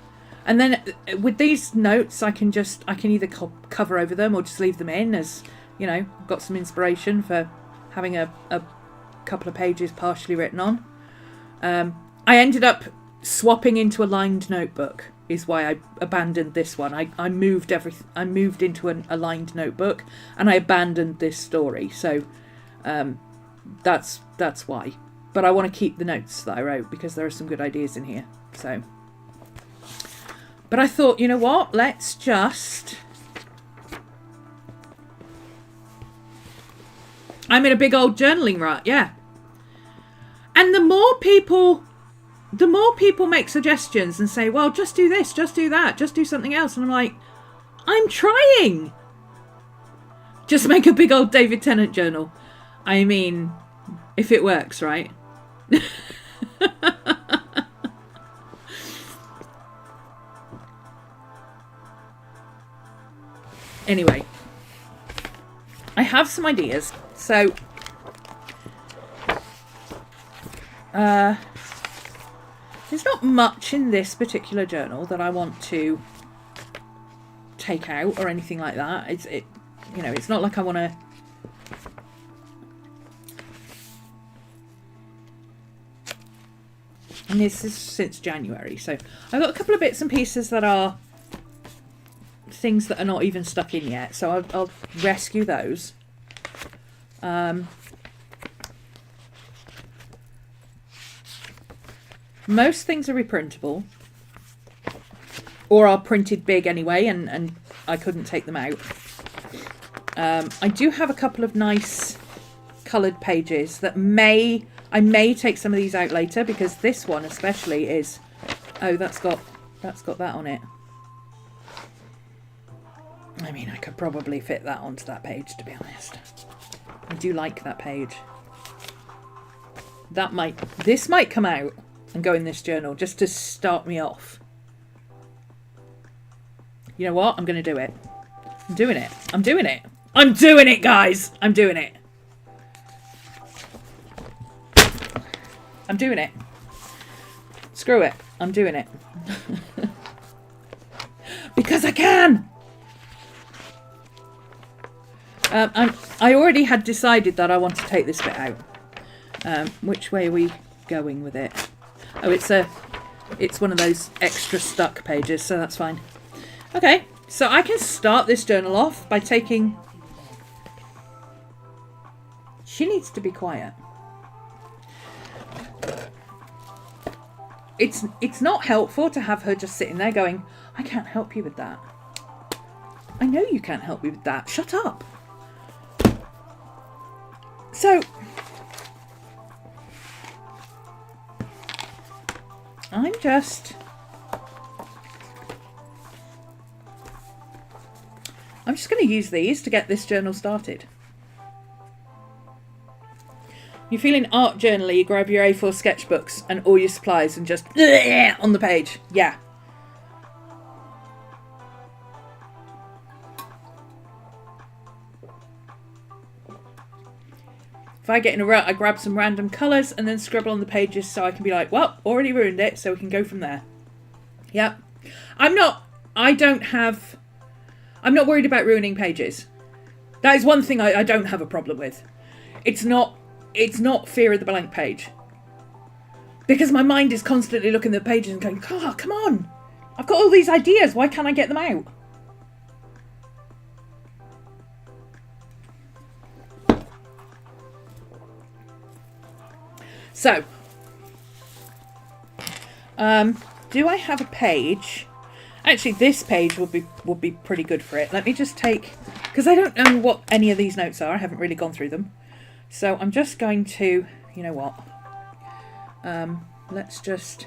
[SPEAKER 1] and then with these notes, I can either cover over them or just leave them in as, you know, got some inspiration for having a couple of pages partially written on. I ended up swapping into a lined notebook is why I abandoned this one. I moved into a lined notebook, and I abandoned this story. So that's why. But I want to keep the notes that I wrote because there are some good ideas in here. So, but I thought, you know what? Let's just. I'm in a big old journaling rut, yeah. And the more people make suggestions and say, well, just do this, just do that, just do something else. And I'm like, I'm trying. Just make a big old David Tennant journal. I mean, if it works, right? Anyway, I have some ideas. So, there's not much in this particular journal that I want to take out or anything like that. It's not like I want to. And this is since January, so I've got a couple of bits and pieces that are things that are not even stuck in yet. So I'll rescue those. Most things are reprintable, or are printed big anyway, and I couldn't take them out. I do have a couple of nice coloured pages that I may take some of these out later, because this one especially is, oh, that's got that on it. I mean, I could probably fit that onto that page, to be honest. I do like that page. This might come out and go in this journal just to start me off. You know what? I'm going to do it. I'm doing it. I'm doing it. I'm doing it, guys. I'm doing it. I'm doing it. Screw it. I'm doing it. Because I can. I already had decided that I want to take this bit out. Which way are we going with it? Oh, it's one of those extra stuck pages, so that's fine. Okay, so I can start this journal off by taking... She needs to be quiet. it's not helpful to have her just sitting there going, I can't help you with that. I know you can't help me with that. Shut up. So I'm just going to use these to get this journal started. You're feeling art journal-y, you grab your A4 sketchbooks and all your supplies and just on the page. Yeah. If I get in a rut, I grab some random colours and then scribble on the pages so I can be like, well, already ruined it, so we can go from there. Yep. I'm not worried about ruining pages. That is one thing I don't have a problem with. It's not fear of the blank page. Because my mind is constantly looking at the pages and going, oh, come on. I've got all these ideas. Why can't I get them out? So, do I have a page? Actually, this page would be pretty good for it. Let me just take, because I don't know what any of these notes are. I haven't really gone through them. So I'm just going to, you know what? Let's just.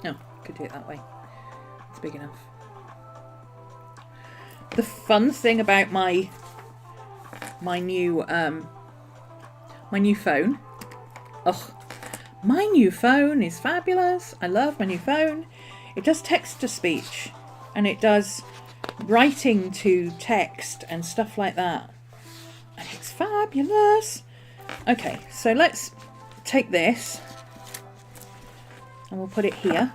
[SPEAKER 1] No, could do it that way. It's big enough. The fun thing about my new phone. Oh, my new phone is fabulous. I love my new phone. It does text to speech and it does writing to text and stuff like that. And it's fabulous. Okay, so let's take this and we'll put it here.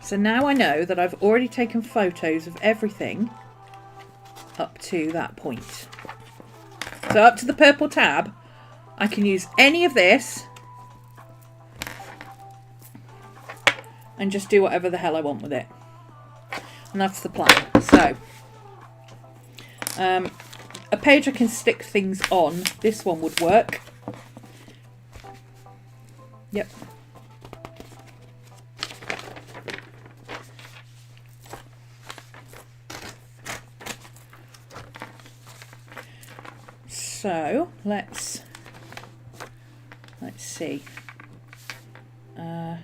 [SPEAKER 1] So now I know that I've already taken photos of everything up to that point. So up to the purple tab, I can use any of this and just do whatever the hell I want with it. And that's the plan. So, a page I can stick things on. This one would work. Yep. So let's see. Oh,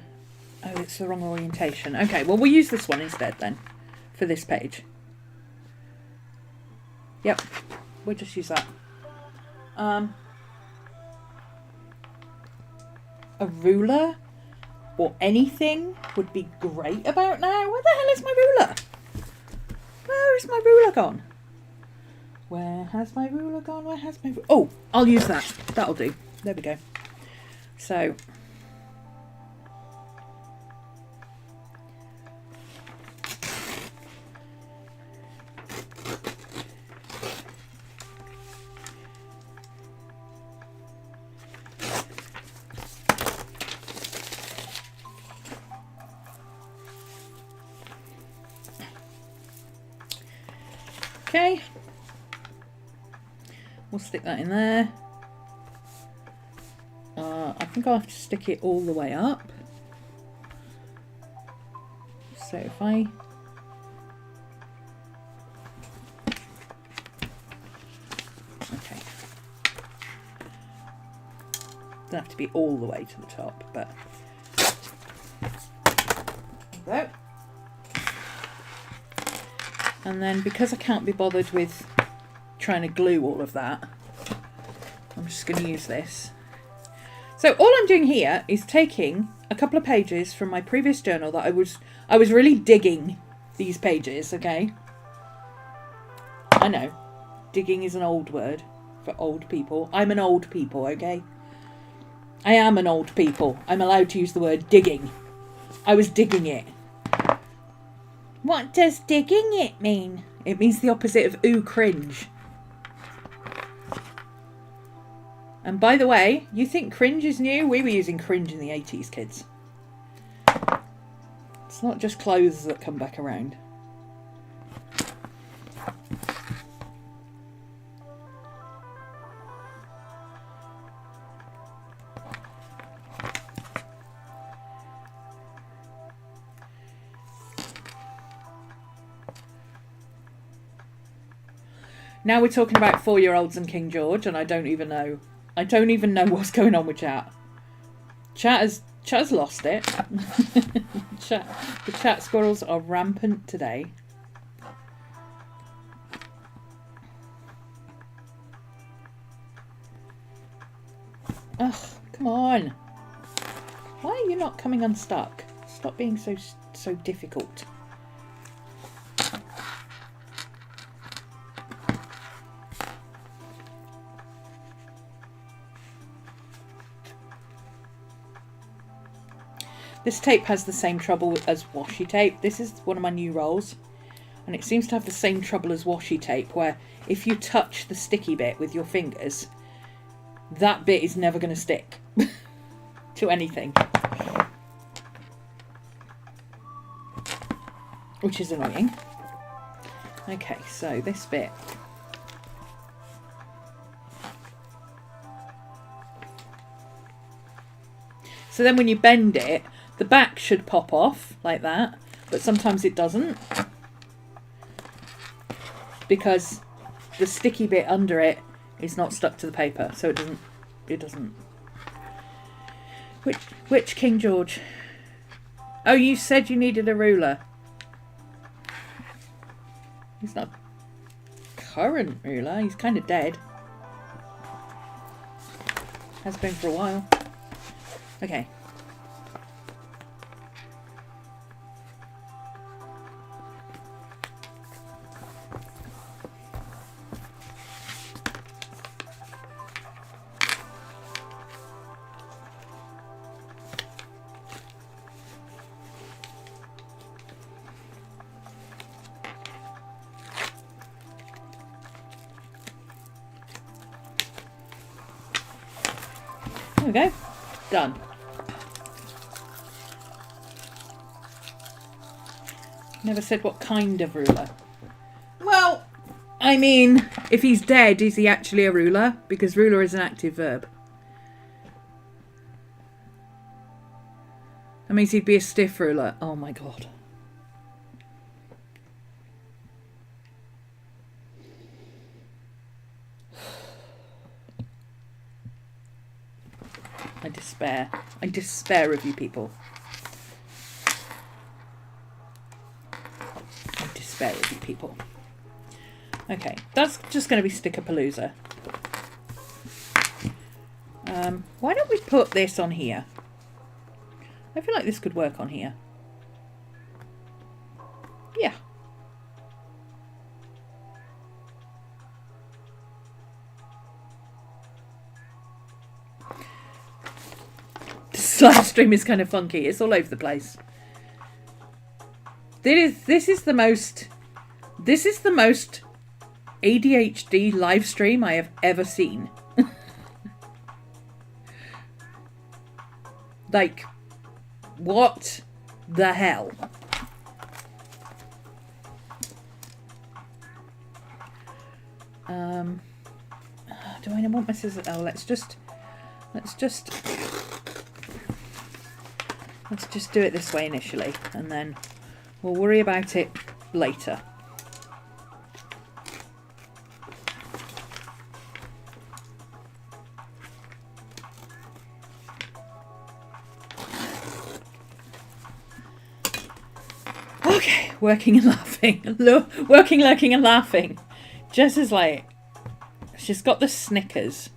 [SPEAKER 1] it's the wrong orientation. Okay, well we'll use this one instead then for this page. Yep, we'll just use that. A ruler or anything would be great about now. Where the hell is my ruler? Where is my ruler gone? Where has my ruler gone? Where has my... Oh, I'll use that. That'll do. There we go. So... Okay. We'll stick that in there. I think I'll have to stick it all the way up. So if I... Okay. Doesn't have to be all the way to the top, but... There we go. And then because I can't be bothered with trying to glue all of that, I'm just going to use this. So all I'm doing here is taking a couple of pages from my previous journal that I was really digging these pages, okay? I know, digging is an old word for old people. I'm an old people, okay? I am an old people. I'm allowed to use the word digging. I was digging it. What does digging it mean? It means the opposite of ooh, cringe. And by the way, you think cringe is new? We were using cringe in the 80s, kids. It's not just clothes that come back around. Now we're talking about 4-year-olds and King George, and I don't even know what's going on with chat. Chat has lost it. The chat squirrels are rampant today. Ugh, come on. Why are you not coming unstuck? Stop being so difficult. This tape has the same trouble as washi tape. This is one of my new rolls, and it seems to have the same trouble as washi tape, where if you touch the sticky bit with your fingers, that bit is never going to stick to anything, which is annoying. Okay, so this bit. So then when you bend it, the back should pop off like that, but sometimes it doesn't, because the sticky bit under it is not stuck to the paper, so it doesn't. Which King George? Oh, you said you needed a ruler. He's not current ruler, he's kind of dead. Has been for a while. Okay. There we go. Done. Never said what kind of ruler. Well, I mean, if he's dead, is he actually a ruler? Because ruler is an active verb. That means he'd be a stiff ruler. Oh my god. I despair. I despair of you people. I despair of you people. Okay, that's just going to be Sticker-palooza. Why don't we put this on here? I feel like this could work on here. Yeah. This live stream is kind of funky. It's all over the place. This is the most ADHD live stream I have ever seen. Like, what the hell? Do I want my scissors? Oh, let's just do it this way initially, and then we'll worry about it later. Okay, working and laughing. Working, lurking and laughing. Jess is like, she's got the Snickers.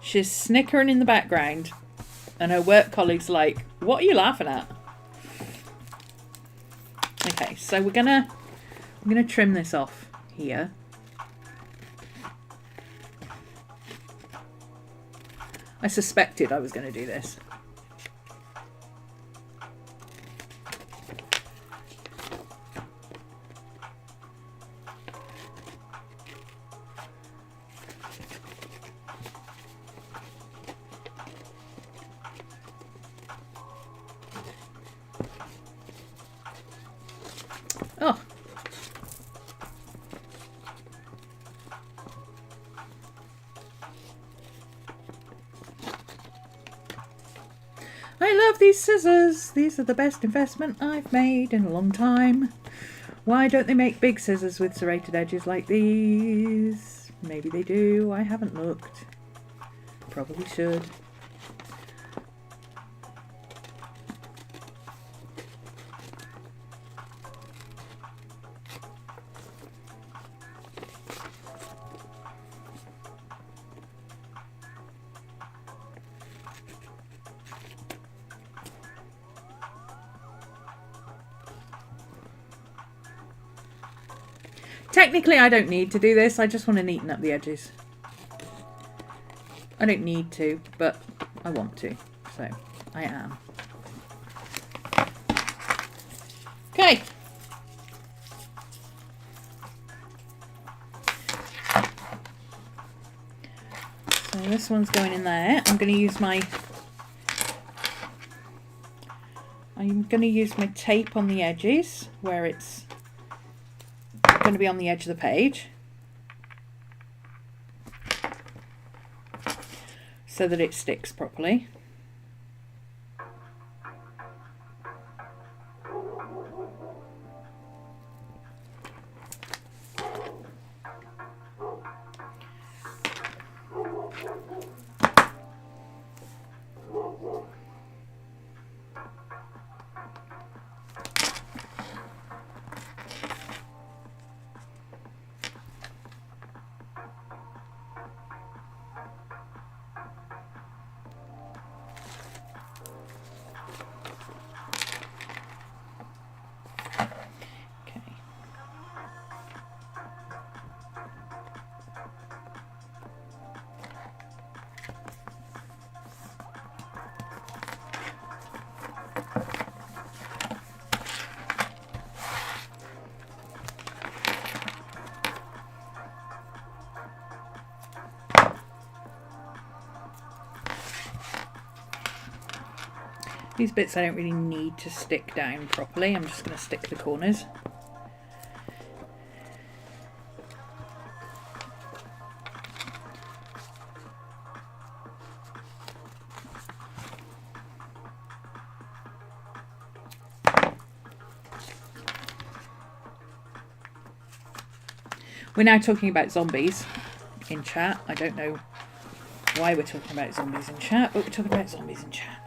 [SPEAKER 1] She's snickering in the background, and her work colleague's like, what are you laughing at? Okay, so I'm gonna trim this off here. I suspected I was going to do this. Oh. I love these scissors. These are the best investment I've made in a long time. Why don't they make big scissors with serrated edges like these? Maybe they do. I haven't looked. Probably should. Technically, I don't need to do this. I just want to neaten up the edges. I don't need to, but I want to. So, I am. Okay. So this one's going in there. I'm going to use my tape on the edges where it's going to be on the edge of the page so that it sticks properly. These bits I don't really need to stick down properly. I'm just going to stick the corners. We're now talking about zombies in chat. I don't know why we're talking about zombies in chat, but we're talking about zombies in chat.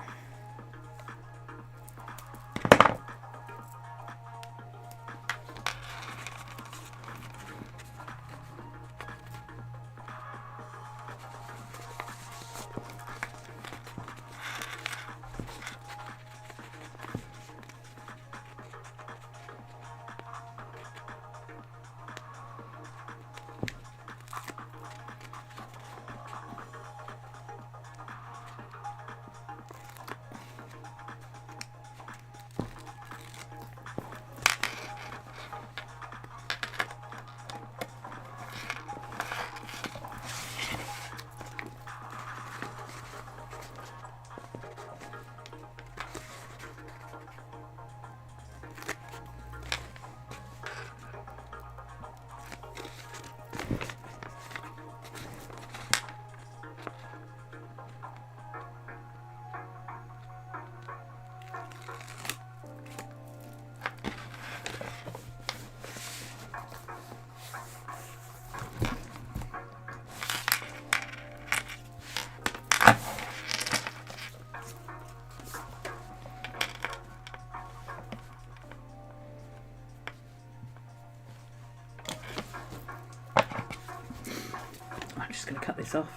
[SPEAKER 1] I'm just going to cut this off.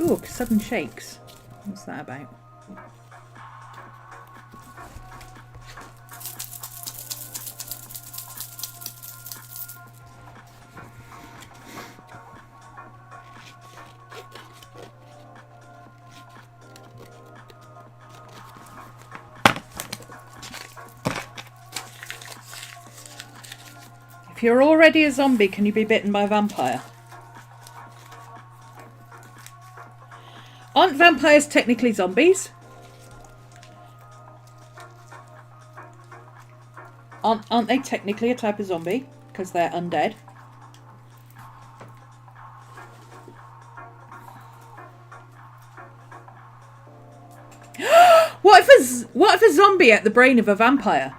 [SPEAKER 1] Ooh, sudden shakes. What's that about? If you're already a zombie, can you be bitten by a vampire? Aren't vampires technically zombies? Aren't they technically a type of zombie? Because they're undead. What if a zombie ate the brain of a vampire?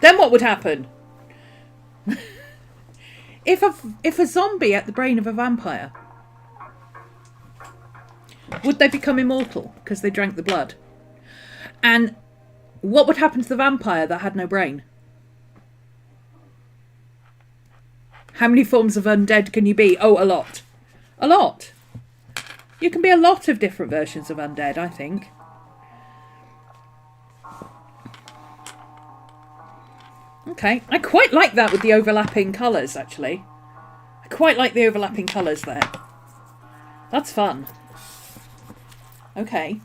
[SPEAKER 1] Then what would happen? If a zombie ate the brain of a vampire, would they become immortal because they drank the blood? And what would happen to the vampire that had no brain? How many forms of undead can you be? Oh, a lot. A lot. You can be a lot of different versions of undead, I think. Okay, I quite like that with the overlapping colours, actually. I quite like the overlapping colours there. That's fun. Okay.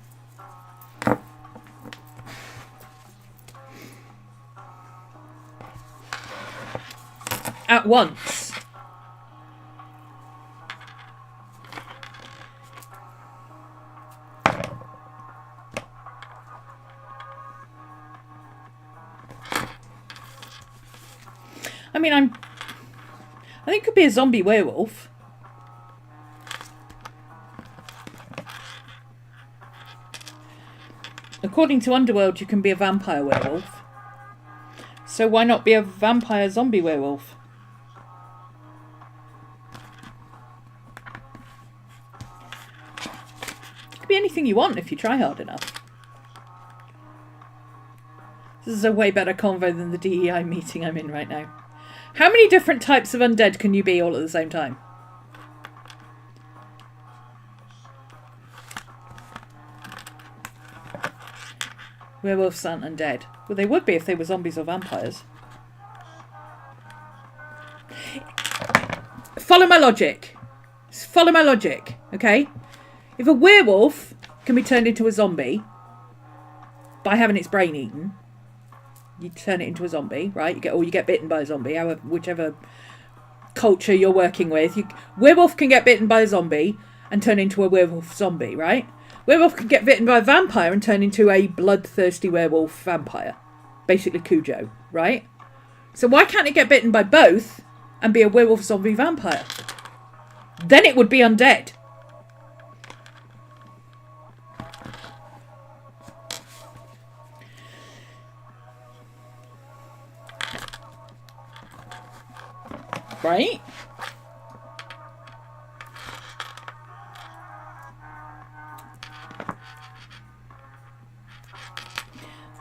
[SPEAKER 1] At once. I mean, I think it could be a zombie werewolf. According to Underworld, you can be a vampire werewolf. So why not be a vampire zombie werewolf? It could be anything you want if you try hard enough. This is a way better convo than the DEI meeting I'm in right now. How many different types of undead can you be all at the same time? Werewolves aren't undead. Well, they would be if they were zombies or vampires. Follow my logic. Follow my logic, okay? If a werewolf can be turned into a zombie by having its brain eaten, you turn it into a zombie, right? You get bitten by a zombie, whichever culture you're working with. Werewolf can get bitten by a zombie and turn into a werewolf zombie, right? Werewolf can get bitten by a vampire and turn into a bloodthirsty werewolf vampire. Basically Cujo, right? So why can't it get bitten by both and be a werewolf zombie vampire? Then it would be undead. Right?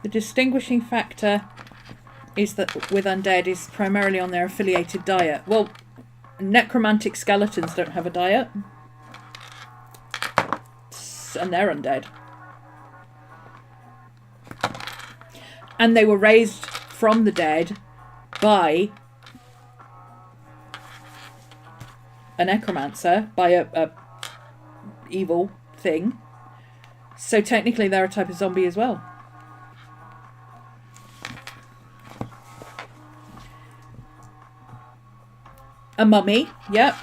[SPEAKER 1] The distinguishing factor is that with undead is primarily on their affiliated diet. Well, necromantic skeletons don't have a diet. And they're undead. And they were raised from the dead by a necromancer, by a evil thing. So technically they're a type of zombie as well. A mummy, yep.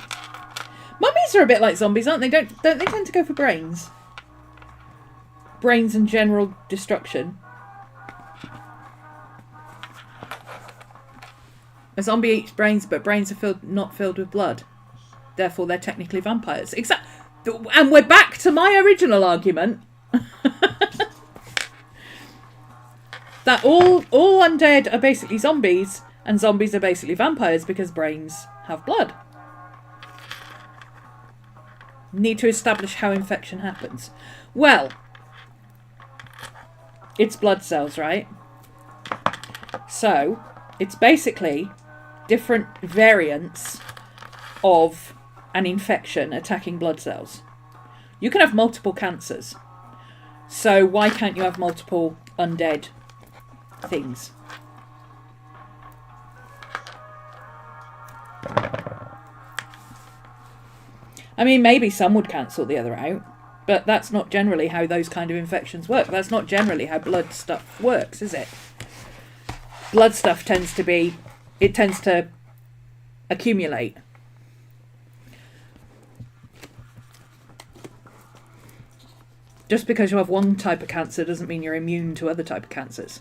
[SPEAKER 1] Mummies are a bit like zombies, aren't they? Don't they tend to go for brains? Brains and general destruction. A zombie eats brains, but brains are not filled with blood. Therefore, they're technically vampires. And we're back to my original argument. That all undead are basically zombies, and zombies are basically vampires because brains have blood. Need to establish how infection happens. Well, it's blood cells, right? So, it's basically different variants of an infection attacking blood cells. You can have multiple cancers. So why can't you have multiple undead things? I mean, maybe some would cancel the other out, but that's not generally how those kind of infections work. That's not generally how blood stuff works, is it? blood stuff tends to accumulate. Just because you have one type of cancer doesn't mean you're immune to other type of cancers.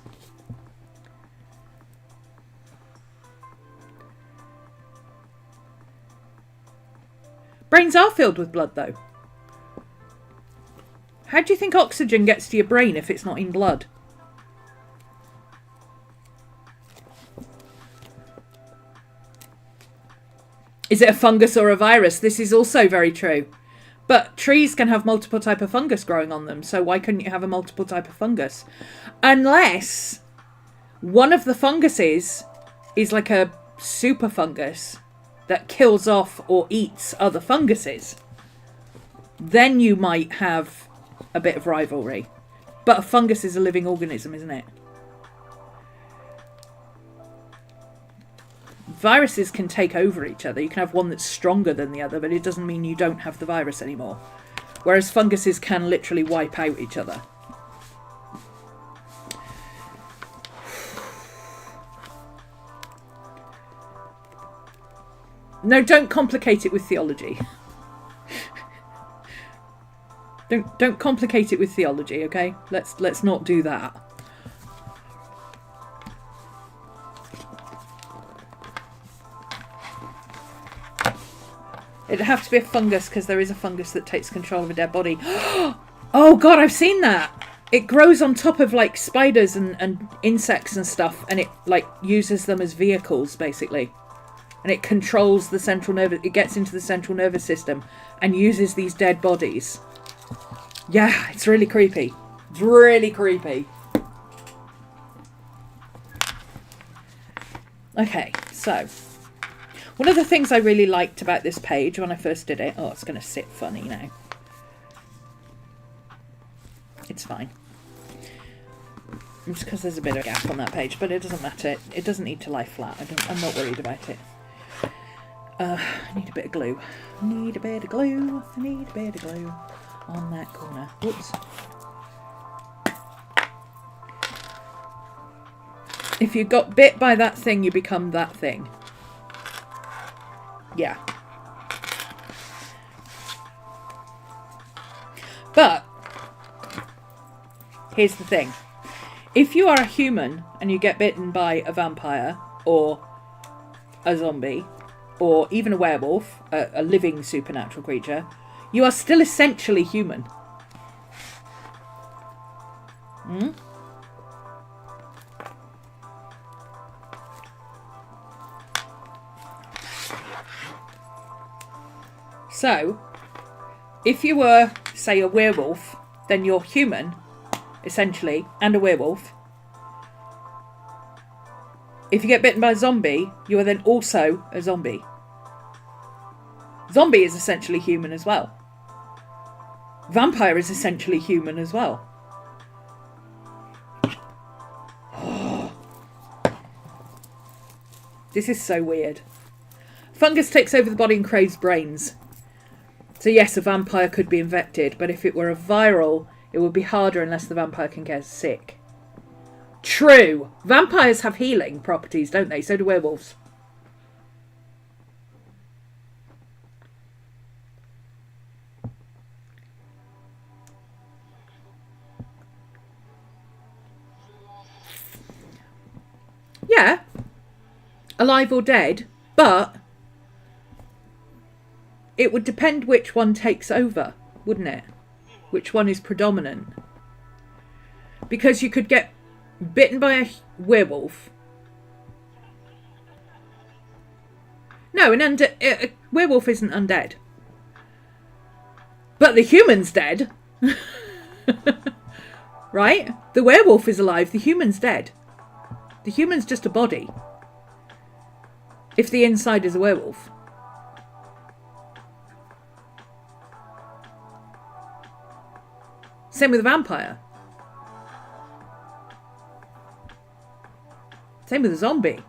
[SPEAKER 1] Brains are filled with blood, though. How do you think oxygen gets to your brain if it's not in blood? Is it a fungus or a virus? This is also very true. But trees can have multiple type of fungus growing on them, so why couldn't you have a multiple type of fungus? Unless one of the funguses is like a super fungus that kills off or eats other funguses. Then you might have a bit of rivalry. But a fungus is a living organism, isn't it? Viruses can take over each other. You can have one that's stronger than the other, but it doesn't mean you don't have the virus anymore. Whereas funguses can literally wipe out each other. No, don't complicate it with theology. Don't complicate it with theology, okay? Let's not do that. It'd have to be a fungus, because there is a fungus that takes control of a dead body. Oh god, I've seen that! It grows on top of like spiders and insects and stuff, and it like uses them as vehicles, basically. And it controls the central nervous... It gets into the central nervous system and uses these dead bodies. Yeah, it's really creepy. It's really creepy. Okay, so... One of the things I really liked about this page when I first did it... Oh, it's going to sit funny now. It's fine. It's because there's a bit of a gap on that page, but it doesn't matter. It doesn't need to lie flat. I'm not worried about it. I need a bit of glue. I need a bit of glue. I need a bit of glue on that corner. Whoops. If you got bit by that thing, you become that thing. Yeah. But here's the thing. If you are a human and you get bitten by a vampire or a zombie or even a werewolf, a living supernatural creature, you are still essentially human. So, if you were, say, a werewolf, then you're human, essentially, and a werewolf. If you get bitten by a zombie, you are then also a zombie. Zombie is essentially human as well. Vampire is essentially human as well. This is so weird. Fungus takes over the body and craves brains. So yes, a vampire could be infected, but if it were a viral, it would be harder unless the vampire can get sick. True. Vampires have healing properties, don't they? So do werewolves. Yeah. Alive or dead, but it would depend which one takes over, wouldn't it? Which one is predominant. Because you could get bitten by a werewolf. No, a werewolf isn't undead. But the human's dead. Right? The werewolf is alive, the human's dead. The human's just a body. If the inside is a werewolf. Same with a vampire. Same with a zombie.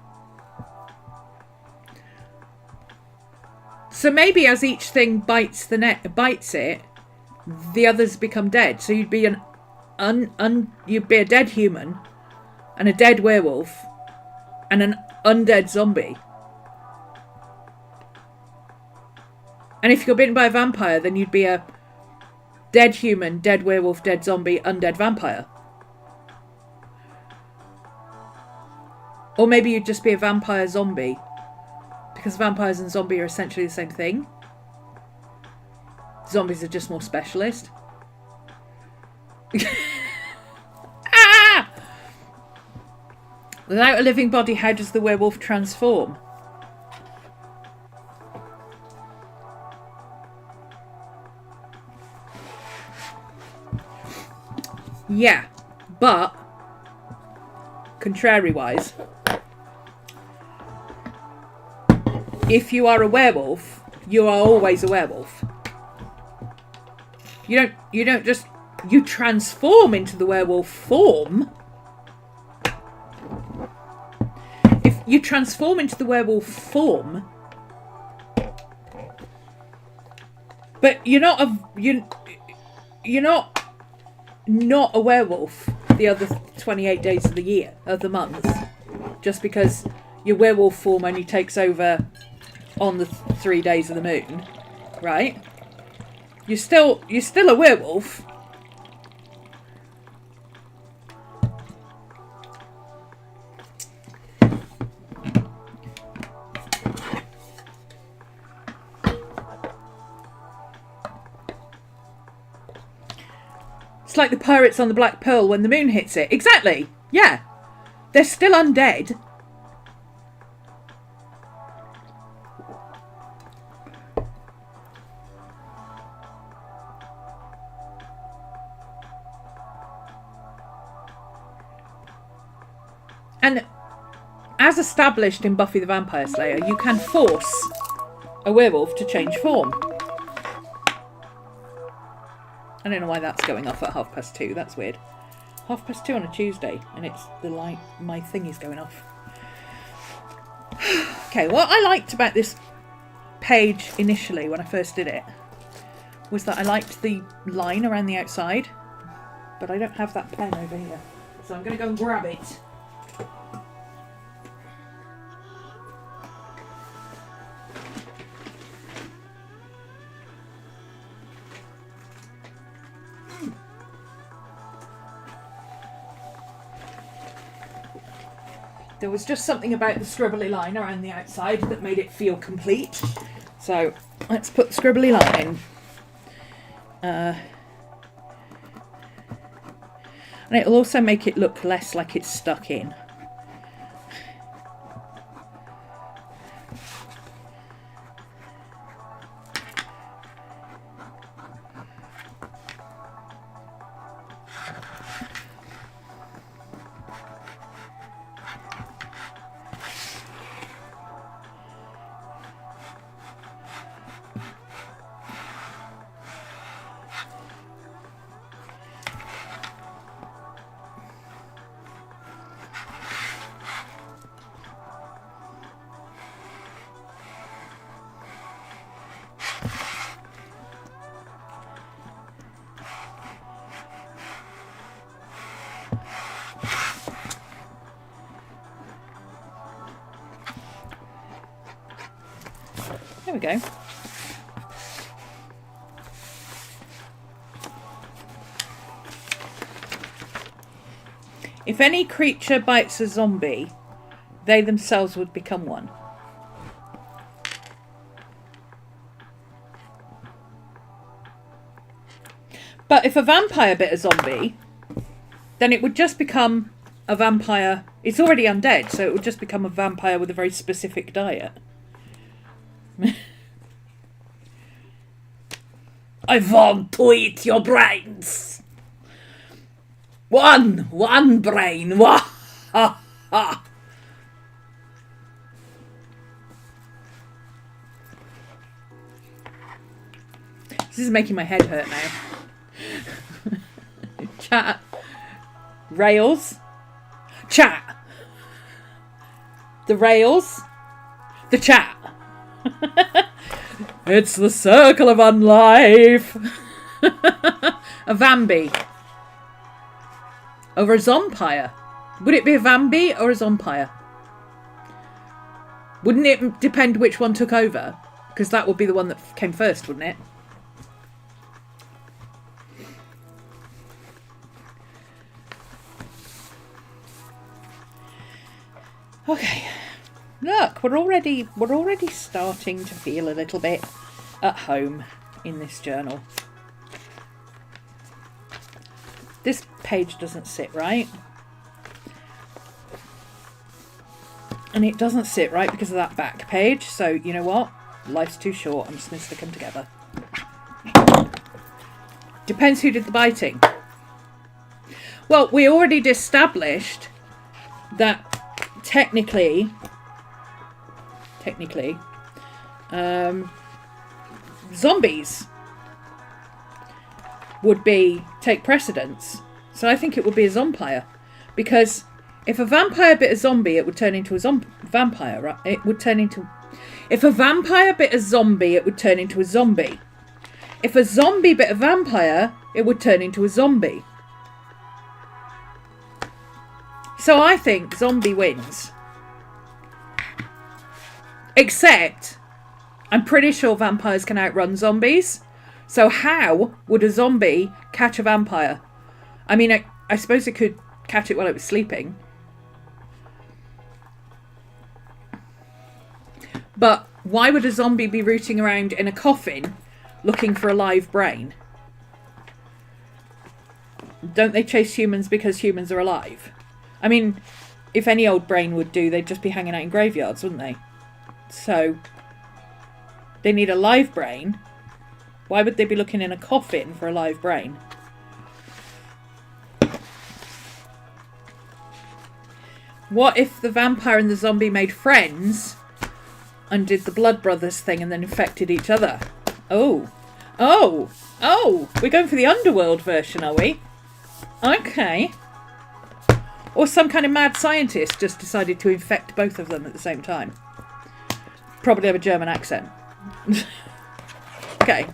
[SPEAKER 1] So maybe as each thing bites it, the others become dead. So you'd be you'd be a dead human and a dead werewolf and an undead zombie. And if you're bitten by a vampire, then you'd be a dead human, dead werewolf, dead zombie, undead vampire. Or maybe you'd just be a vampire zombie. Because vampires and zombie are essentially the same thing. Zombies are just more specialist. Ah! Without a living body, how does the werewolf transform? Yeah, but contrary-wise, if you are a werewolf, you are always a werewolf. You don't just, you transform into the werewolf form. If you transform into the werewolf form, but you're not a werewolf the other 28 days of the year, of the month, just because your werewolf form only takes over on the 3 days of the moon, right? You're still a werewolf. It's like the pirates on the Black Pearl when the moon hits it. Exactly. Yeah. They're still undead. And as established in Buffy the Vampire Slayer, you can force a werewolf to change form. I don't know why that's going off at 2:30. That's weird. 2:30 on a Tuesday, and it's the light. My thing is going off. Okay, what I liked about this page initially when I first did it was that I liked the line around the outside, but I don't have that pen over here, so I'm going to go and grab it. There was just something about the scribbly line around the outside that made it feel complete. So let's put the scribbly line in. And it'll also make it look less like it's stuck in. There we go. If any creature bites a zombie, they themselves would become one. But if a vampire bit a zombie, then it would just become a vampire. It's already undead, so it would just become a vampire with a very specific diet. I want to eat your brains. One brain. Wah, ha, ha. This is making my head hurt now. Chat. Rails. Chat. The rails. The chat. It's the circle of unlife. A Vambi. Over a Zompire. Would it be a Vambi or a Zompire? Wouldn't it depend which one took over? Because that would be the one that came first, wouldn't it? Okay. Look, we're already starting to feel a little bit at home in this journal. This page doesn't sit right. And it doesn't sit right because of that back page. So, you know what? Life's too short. I'm just going to stick them together. Depends who did the biting. Well, we already established that technically, zombies would take precedence. So I think it would be a zombie, because if a vampire bit a zombie, it would turn into a vampire, right? If a vampire bit a zombie, it would turn into a zombie. If a zombie bit a vampire, it would turn into a zombie. So I think zombie wins. Except, I'm pretty sure vampires can outrun zombies. So how would a zombie catch a vampire? I mean, I suppose it could catch it while it was sleeping. But why would a zombie be rooting around in a coffin looking for a live brain? Don't they chase humans because humans are alive? I mean, if any old brain would do, they'd just be hanging out in graveyards, wouldn't they? So, they need a live brain. Why would they be looking in a coffin for a live brain? What if the vampire and the zombie made friends and did the Blood Brothers thing and then infected each other? Oh, we're going for the underworld version, are we? Okay. Or some kind of mad scientist just decided to infect both of them at the same time. Probably have a German accent. Okay.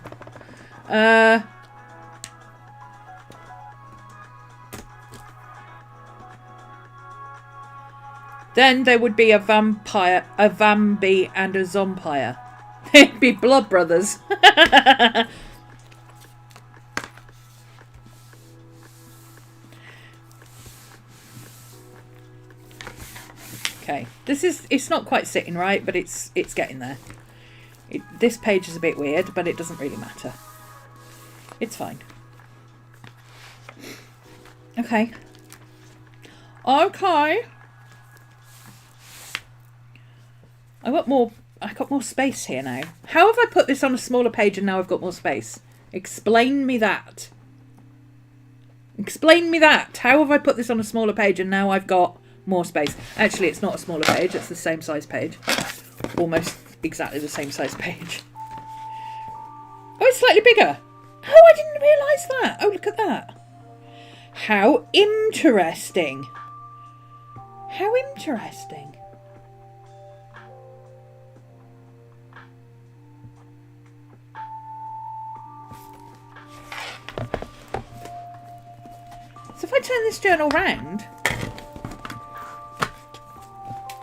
[SPEAKER 1] Then there would be a vampire, a vambi, and a zompire. It'd be Blood Brothers. Okay, it's not quite sitting right, but it's getting there. This page is a bit weird, but it doesn't really matter. It's fine. Okay. Okay. I got more space here now. How have I put this on a smaller page and now I've got more space? Explain me that. Explain me that. How have I put this on a smaller page and now I've got more space? Actually, it's not a smaller page. It's the same size page. Almost exactly the same size page. Oh, it's slightly bigger. Oh, I didn't realise that. Oh, look at that. How interesting. How interesting. So if I turn this journal round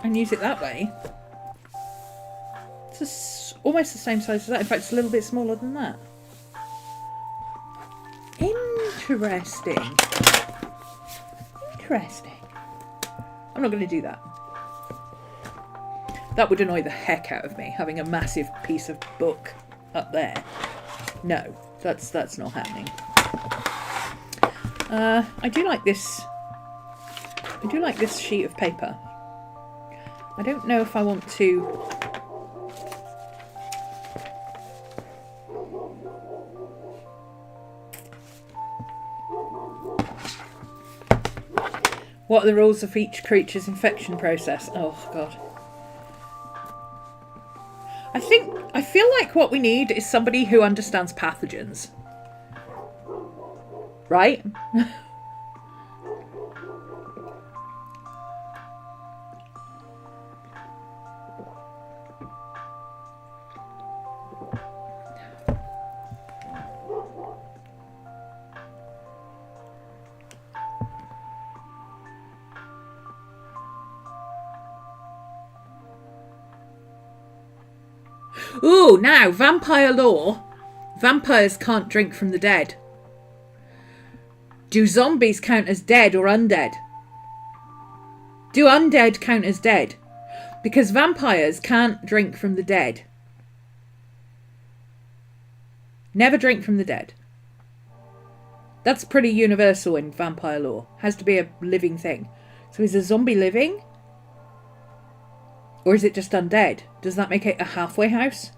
[SPEAKER 1] and use it that way, it's almost the same size as that. In fact, it's a little bit smaller than that. Interesting. Interesting. I'm not going to do that. That would annoy the heck out of me, having a massive piece of book up there. No, that's not happening. I do like this. I do like this sheet of paper. I don't know if I want to. What are the rules of each creature's infection process? Oh God. I feel like what we need is somebody who understands pathogens. Right? Ooh, now, vampire lore. Vampires can't drink from the dead. Do zombies count as dead or undead? Do undead count as dead? Because vampires can't drink from the dead. Never drink from the dead. That's pretty universal in vampire lore. Has to be a living thing. So is a zombie living? Or is it just undead? Does that make it a halfway house?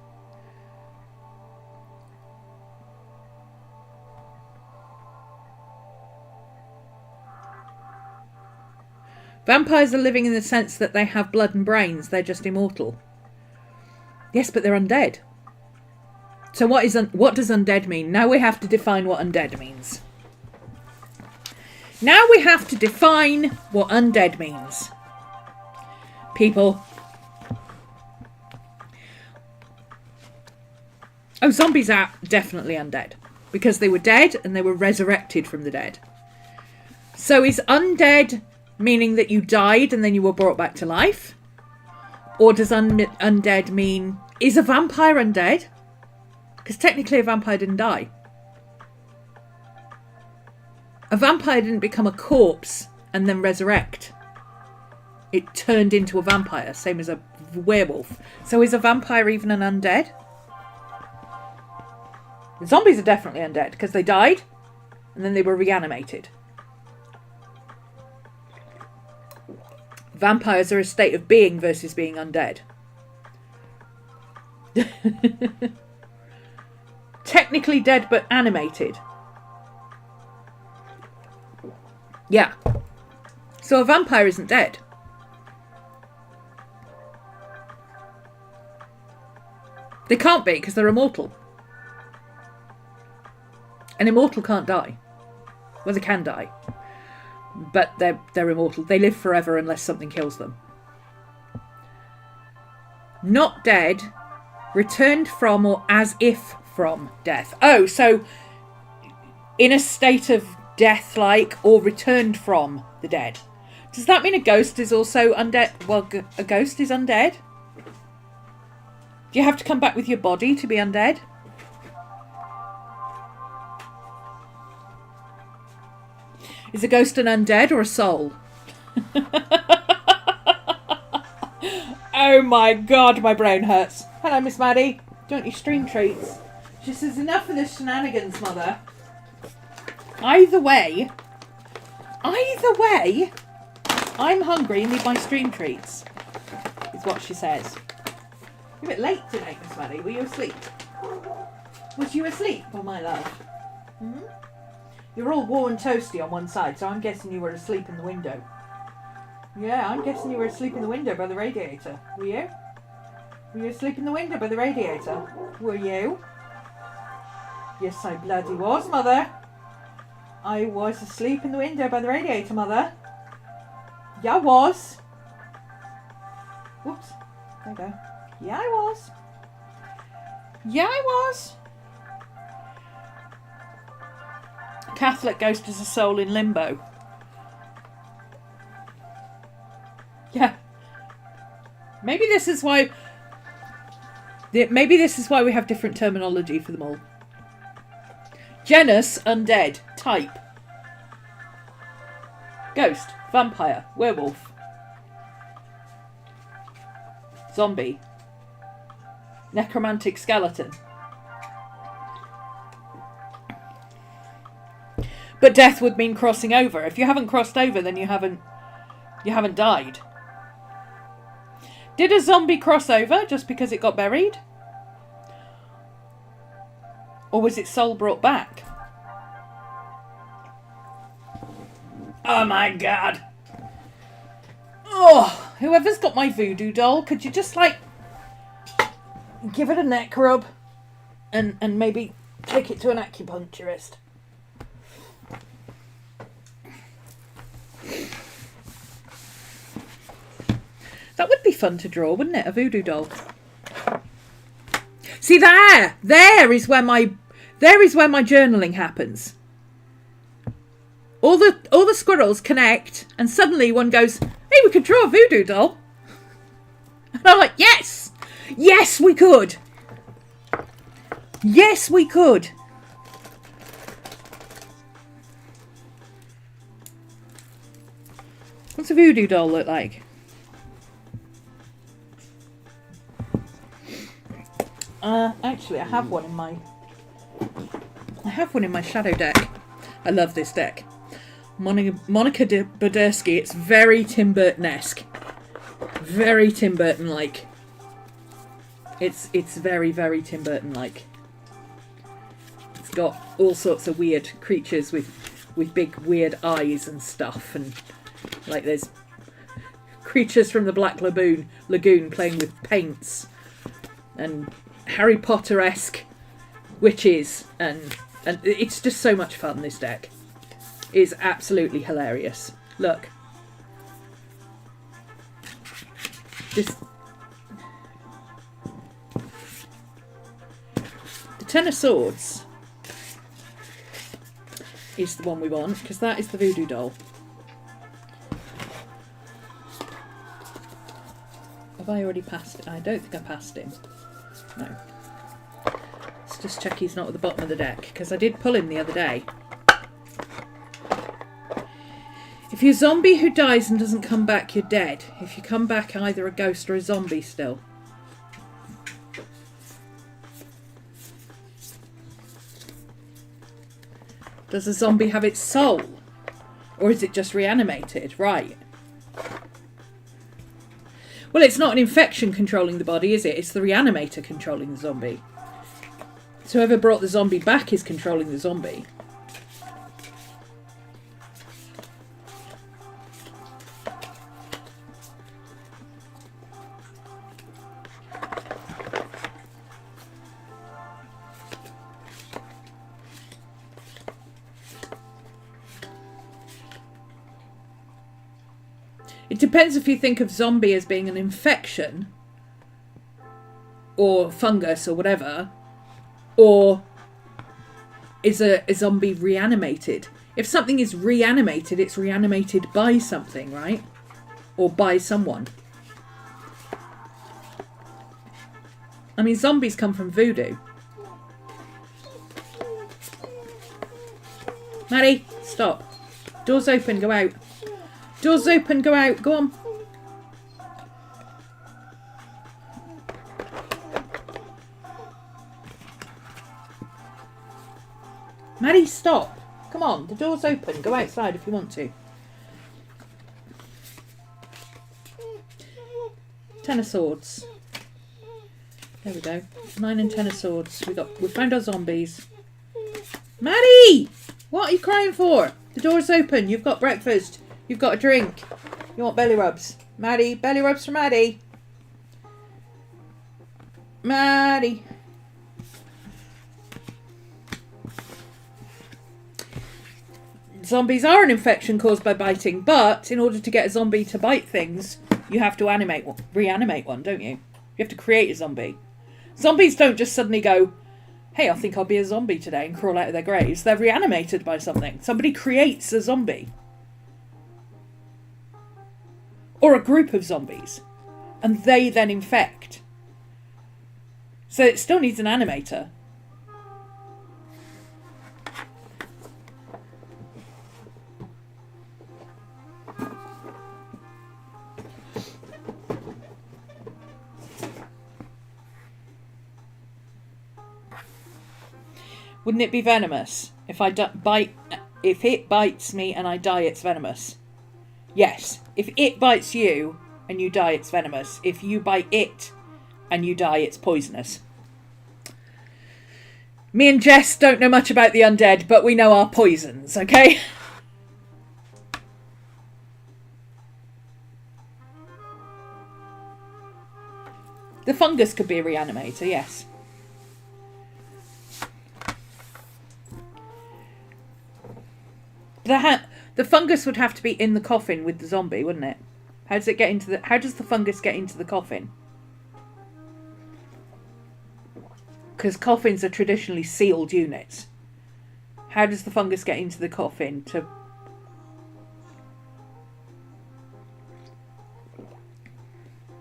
[SPEAKER 1] Vampires are living in the sense that they have blood and brains. They're just immortal. Yes, but they're undead. So what does undead mean? Now we have to define what undead means. Now we have to define what undead means. People. Oh, zombies are definitely undead. Because they were dead and they were resurrected from the dead. So is undead meaning that you died and then you were brought back to life? Or does undead mean... Is a vampire undead? Because technically a vampire didn't die. A vampire didn't become a corpse and then resurrect. It turned into a vampire, same as a werewolf. So is a vampire even an undead? Zombies are definitely undead because they died and then they were reanimated. Vampires are a state of being versus being undead. Technically dead but animated. Yeah. So a vampire isn't dead. They can't be because they're immortal. An immortal can't die. Well, they can die. But they're immortal. They live forever unless something kills them. Not dead. Returned from or as if from death. Oh, so in a state of death-like or returned from the dead. Does that mean a ghost is also undead? Well, a ghost is undead? Do you have to come back with your body to be undead? Is a ghost an undead or a soul? Oh my god, my brain hurts. Hello, Miss Maddie. Don't you stream treats? She says, enough of this shenanigans, mother. Either way, I'm hungry and need my stream treats. Is what she says. You're a bit late today, Miss Maddie. Were you asleep? Was you asleep, oh my love? Hmm? You're all warm and toasty on one side, so I'm guessing you were asleep in the window. Yeah, I'm guessing you were asleep in the window by the radiator. Were you? Were you asleep in the window by the radiator? Were you? Yes, I bloody was, mother. I was asleep in the window by the radiator, mother. Yeah, I was. Whoops. There you go. Yeah, I was. Yeah, I was. Catholic ghost is a soul in limbo. Yeah. Maybe this is why we have different terminology for them all. Genus, undead. Type. Ghost, vampire, werewolf. Zombie. Necromantic skeleton. But death would mean crossing over. If you haven't crossed over, then you haven't died. Did a zombie cross over just because it got buried? Or was its soul brought back? Oh my god. Oh, whoever's got my voodoo doll, could you just give it a neck rub and maybe take it to an acupuncturist? That would be fun to draw, wouldn't it? A voodoo doll. See, there is where my journaling happens. All the squirrels connect, and suddenly one goes, "Hey, we could draw a voodoo doll." And I'm like, yes, we could. Yes, we could. What's a voodoo doll look like? Actually, I have one in my shadow deck. I love this deck. Monica Budersky. It's very Tim Burton-esque. Very Tim Burton-like. It's very, very Tim Burton-like. It's got all sorts of weird creatures with big weird eyes and stuff, and like there's creatures from the Black Lagoon playing with paints, and Harry Potter-esque witches, and it's just so much fun. This deck is absolutely hilarious. Look, just the Ten of Swords is the one we want, because that is the voodoo doll. Have I already passed it? I don't think I passed him. No. Let's just check he's not at the bottom of the deck, because I did pull him the other day. If you're a zombie who dies and doesn't come back, you're dead. If you come back, either a ghost or a zombie still. Does a zombie have its soul? Or is it just reanimated? Right. Well, it's not an infection controlling the body, is it? It's the reanimator controlling the zombie. So whoever brought the zombie back is controlling the zombie. It depends if you think of zombie as being an infection or fungus or whatever, or is a zombie reanimated? If something is reanimated, it's reanimated by something, right? Or by someone. I mean, zombies come from voodoo. Maddie, stop. Door's open, go out. Door's open, go out, go on. Maddie, stop. Come on, the door's open. Go outside if you want to. Ten of Swords. There we go. 9 and 10 of Swords. We found our zombies. Maddie! What are you crying for? The door's open. You've got breakfast. You've got a drink. You want belly rubs. Maddie, belly rubs for Maddie. Maddie. Zombies are an infection caused by biting, but in order to get a zombie to bite things, you have to reanimate one, don't you? You have to create a zombie. Zombies don't just suddenly go, hey, I think I'll be a zombie today, and crawl out of their graves. They're reanimated by something. Somebody creates a zombie. Or a group of zombies. And they then infect. So it still needs an animator. Wouldn't it be venomous? If it bites me and I die, it's venomous. Yes. If it bites you and you die, it's venomous. If you bite it and you die, it's poisonous. Me and Jess don't know much about the undead, but we know our poisons, okay? The fungus could be a reanimator, yes. The fungus would have to be in the coffin with the zombie, wouldn't it? How does the fungus get into the coffin? Because coffins are traditionally sealed units. How does the fungus get into the coffin to...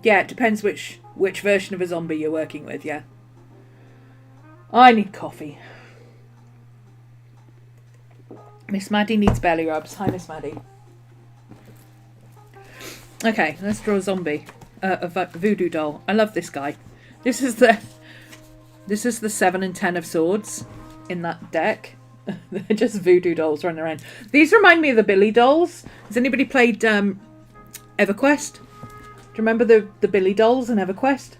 [SPEAKER 1] Yeah, it depends which version of a zombie you're working with, yeah. I need coffee. Miss Maddie needs belly rubs. Hi, Miss Maddie. Okay, let's draw a zombie. A voodoo doll. I love this guy. This is the 7 and 10 of swords in that deck. They're just voodoo dolls running around. These remind me of the Billy dolls. Has anybody played EverQuest? Do you remember the Billy dolls in EverQuest?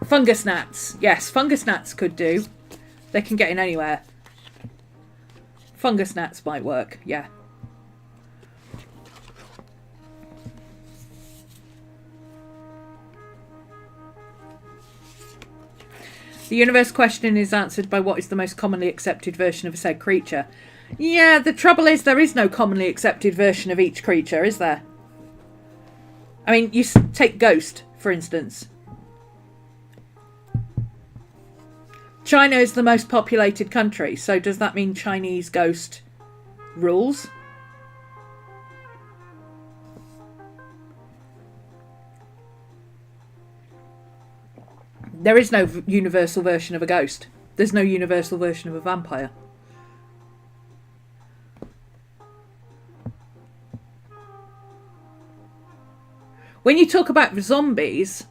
[SPEAKER 1] Fungus gnats. Yes, fungus gnats could do. They can get in anywhere. Fungus gnats might work, yeah. The universe question is answered by what is the most commonly accepted version of a said creature. Yeah, the trouble is there is no commonly accepted version of each creature, is there? I mean, you take Ghost, for instance. China is the most populated country, so does that mean Chinese Ghost rules? There is no universal version of a ghost. There's no universal version of a vampire. When you talk about zombies,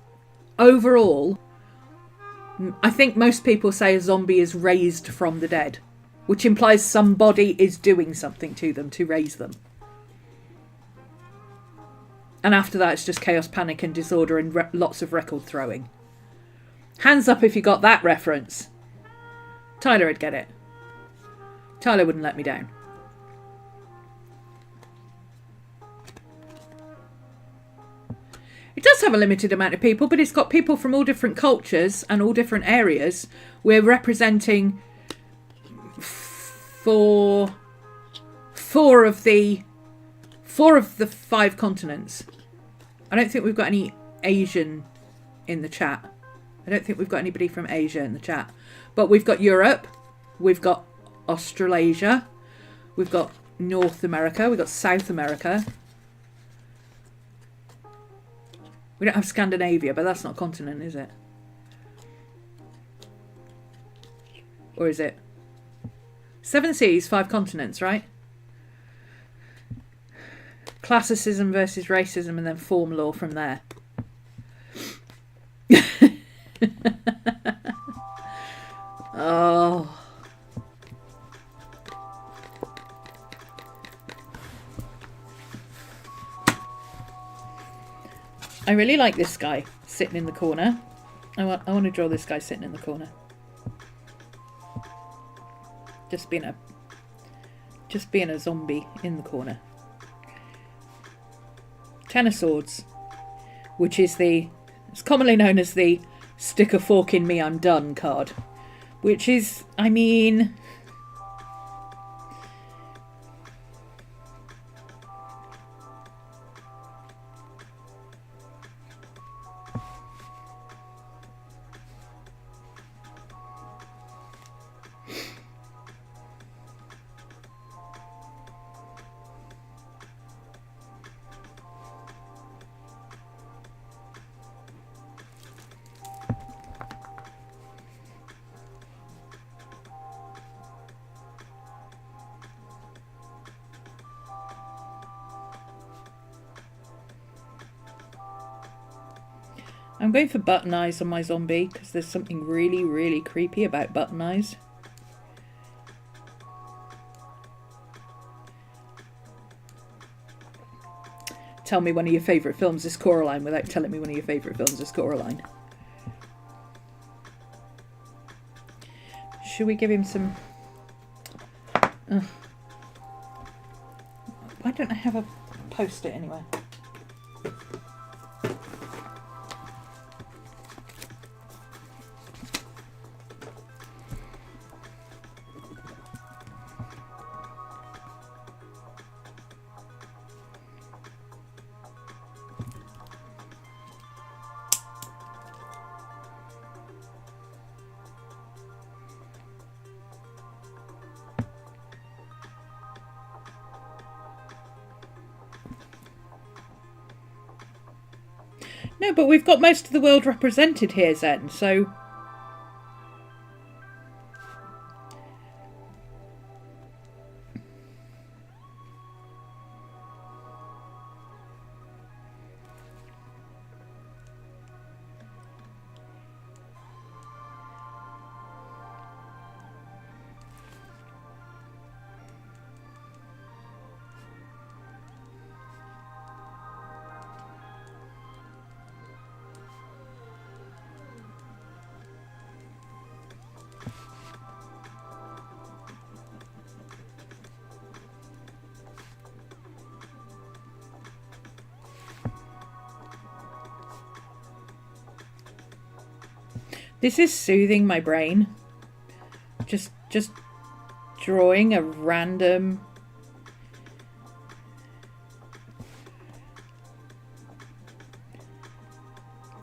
[SPEAKER 1] overall, I think most people say a zombie is raised from the dead, which implies somebody is doing something to them to raise them. And after that, it's just chaos, panic and disorder and lots of record throwing. Hands up if you got that reference. Tyler would get it. Tyler wouldn't let me down. It does have a limited amount of people, but it's got people from all different cultures and all different areas. We're representing four of the 5 continents. I don't think we've got any Asian in the chat. I don't think we've got anybody from Asia in the chat. But we've got Europe, we've got Australasia, we've got North America, we've got South America. We don't have Scandinavia, but that's not a continent, is it? Or is it? 7 seas, 5 continents, right? Classicism versus racism and then form law from there. Oh. I really like this guy sitting in the corner. I want to draw this guy sitting in the corner. Just being a zombie in the corner. 10 of Swords, which is it's commonly known as the stick a fork in me, I'm done card. Which is, I mean... I'm going for button eyes on my zombie because there's something really, really creepy about button eyes. Tell me one of your favourite films is Coraline without telling me one of your favourite films is Coraline. Should we give him some... Why don't I have a post-it anyway? No, but we've got most of the world represented here, Zen, so... This is soothing my brain. Just drawing a random...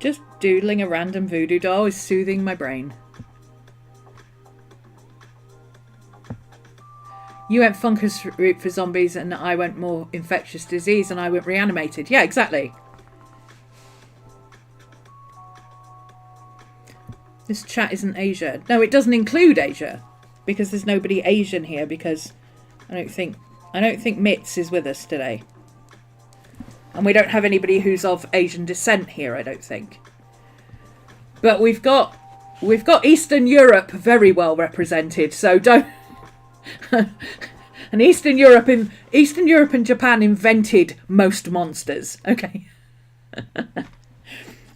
[SPEAKER 1] Just doodling a random voodoo doll is soothing my brain. You went fungus route for zombies and I went more infectious disease and I went reanimated. Yeah, exactly. This chat isn't Asia. No, it doesn't include Asia. Because there's nobody Asian here because I don't think Mitz is with us today. And we don't have anybody who's of Asian descent here, I don't think. But we've got Eastern Europe very well represented, so don't and Eastern Europe and Japan invented most monsters, okay?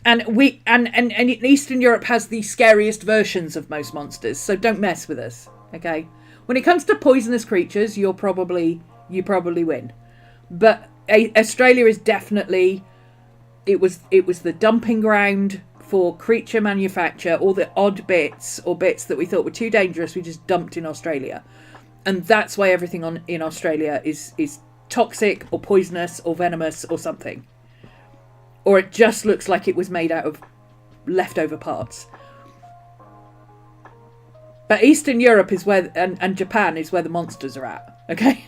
[SPEAKER 1] And Eastern Europe has the scariest versions of most monsters, so don't mess with us, okay? When it comes to poisonous creatures, you probably win. But Australia is definitely it was the dumping ground for creature manufacture. All the odd bits or bits that we thought were too dangerous, we just dumped in Australia. And that's why everything in Australia is toxic or poisonous or venomous or something. Or it just looks like it was made out of leftover parts. But Eastern Europe is where, and Japan is where the monsters are at, okay?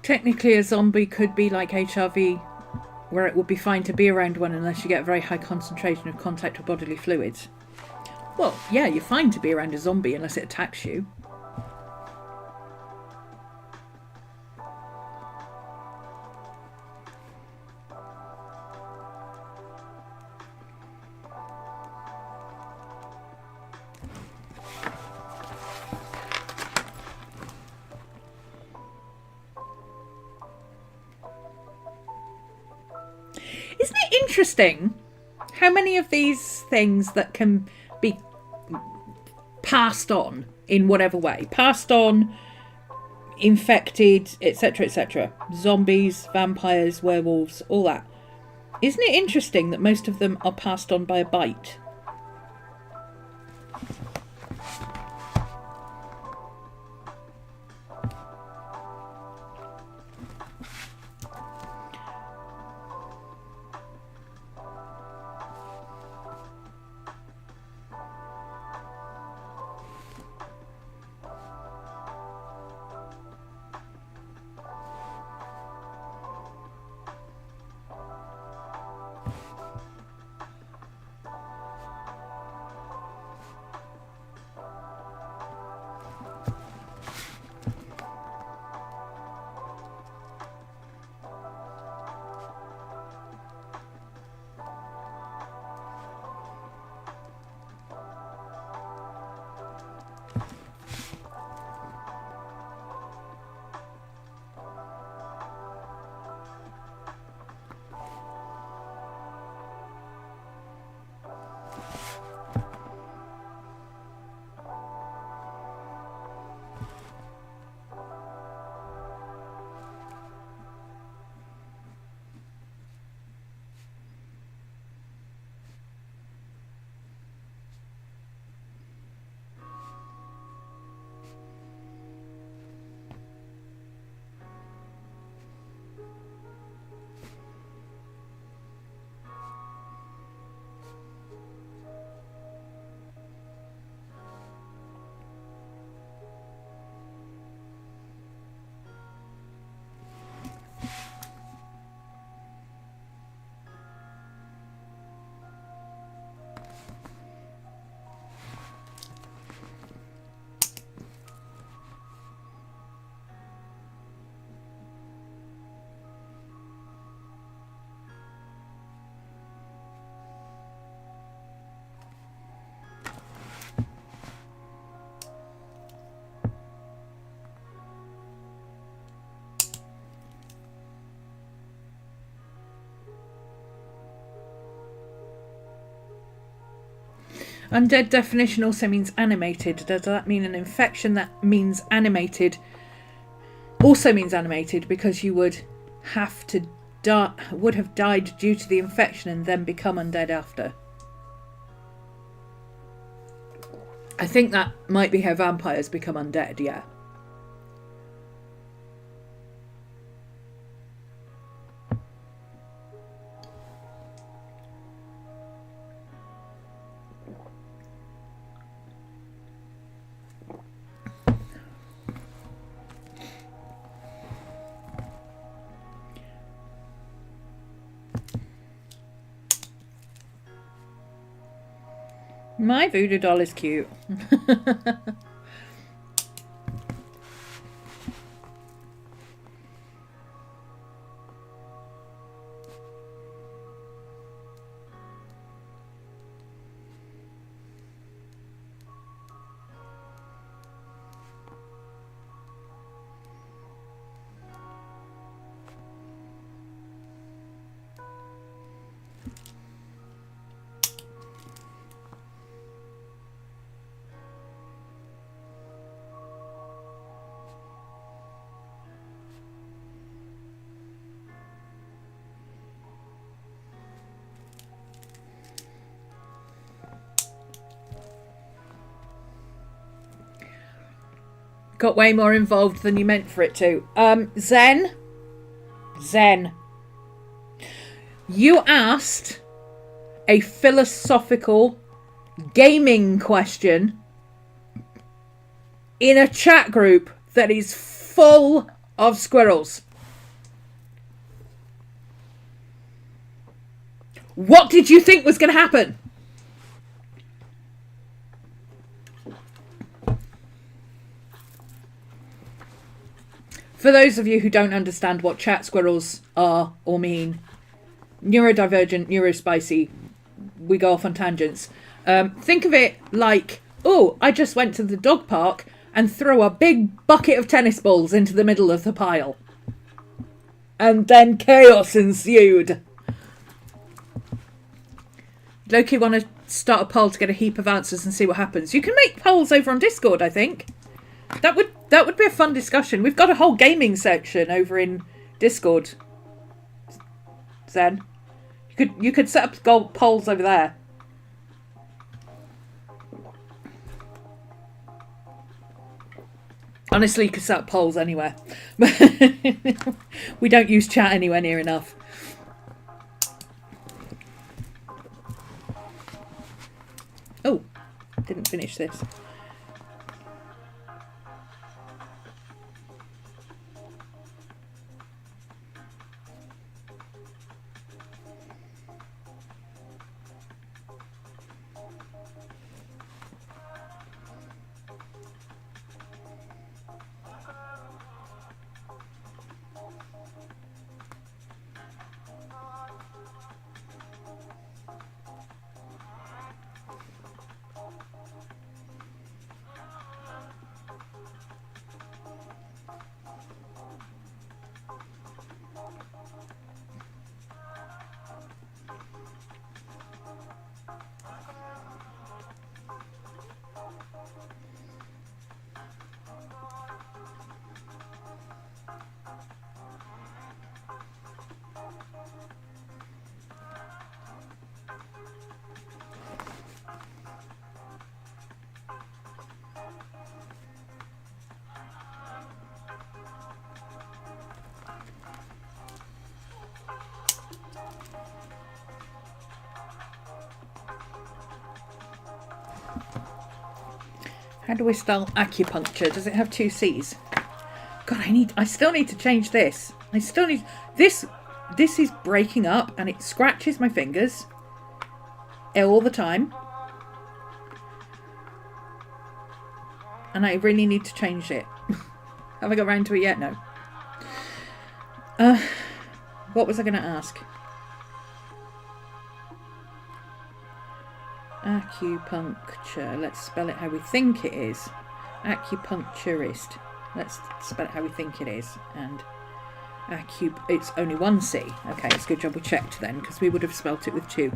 [SPEAKER 1] Technically, a zombie could be like HRV, where it would be fine to be around one unless you get a very high concentration of contact with bodily fluids. Well, yeah, you're fine to be around a zombie unless it attacks you. Isn't it interesting how many of these things that can be passed on in whatever way. Passed on, infected, etc., etc. Zombies, vampires, werewolves, all that. Isn't it interesting that most of them are passed on by a bite? Undead definition also means animated. Does that mean an infection that means animated also means animated, because you would have to would have died due to the infection and then become undead after? I think that might be how vampires become undead, yeah. My voodoo doll is cute. Got way more involved than you meant for it to. Zen. You asked a philosophical gaming question in a chat group that is full of squirrels. What did you think was going to happen? For those of you who don't understand what chat squirrels are or mean, neurodivergent, neurospicy, we go off on tangents. Think of it like, oh, I just went to the dog park and threw a big bucket of tennis balls into the middle of the pile. And then chaos ensued. Loki want to start a poll to get a heap of answers and see what happens. You can make polls over on Discord, I think. That would be a fun discussion. We've got a whole gaming section over in Discord. Zen. You could set up gold polls over there. Honestly, you could set up polls anywhere. We don't use chat anywhere near enough. Oh, didn't finish this. How do we spell acupuncture? Does it have 2 C's? God, I still need to change this. I still need this. This is breaking up and it scratches my fingers all the time. And I really need to change it. Have I got around to it yet? No. What was I going to ask? Acupuncture. Let's spell it how we think it is. Acupuncturist. Let's spell it how we think it is. And it's only 1 C. Okay, it's a good job we checked then, because we would have spelt it with 2.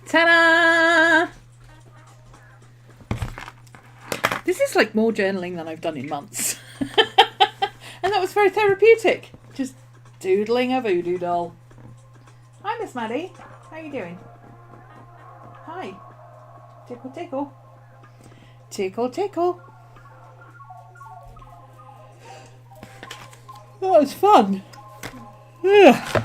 [SPEAKER 1] Ta-da! This is like more journaling than I've done in months. And that was very therapeutic. Just doodling a voodoo doll. Hi, Miss Maddie. How are you doing? Hi. Tickle, tickle. Tickle, tickle. That was fun. Yeah.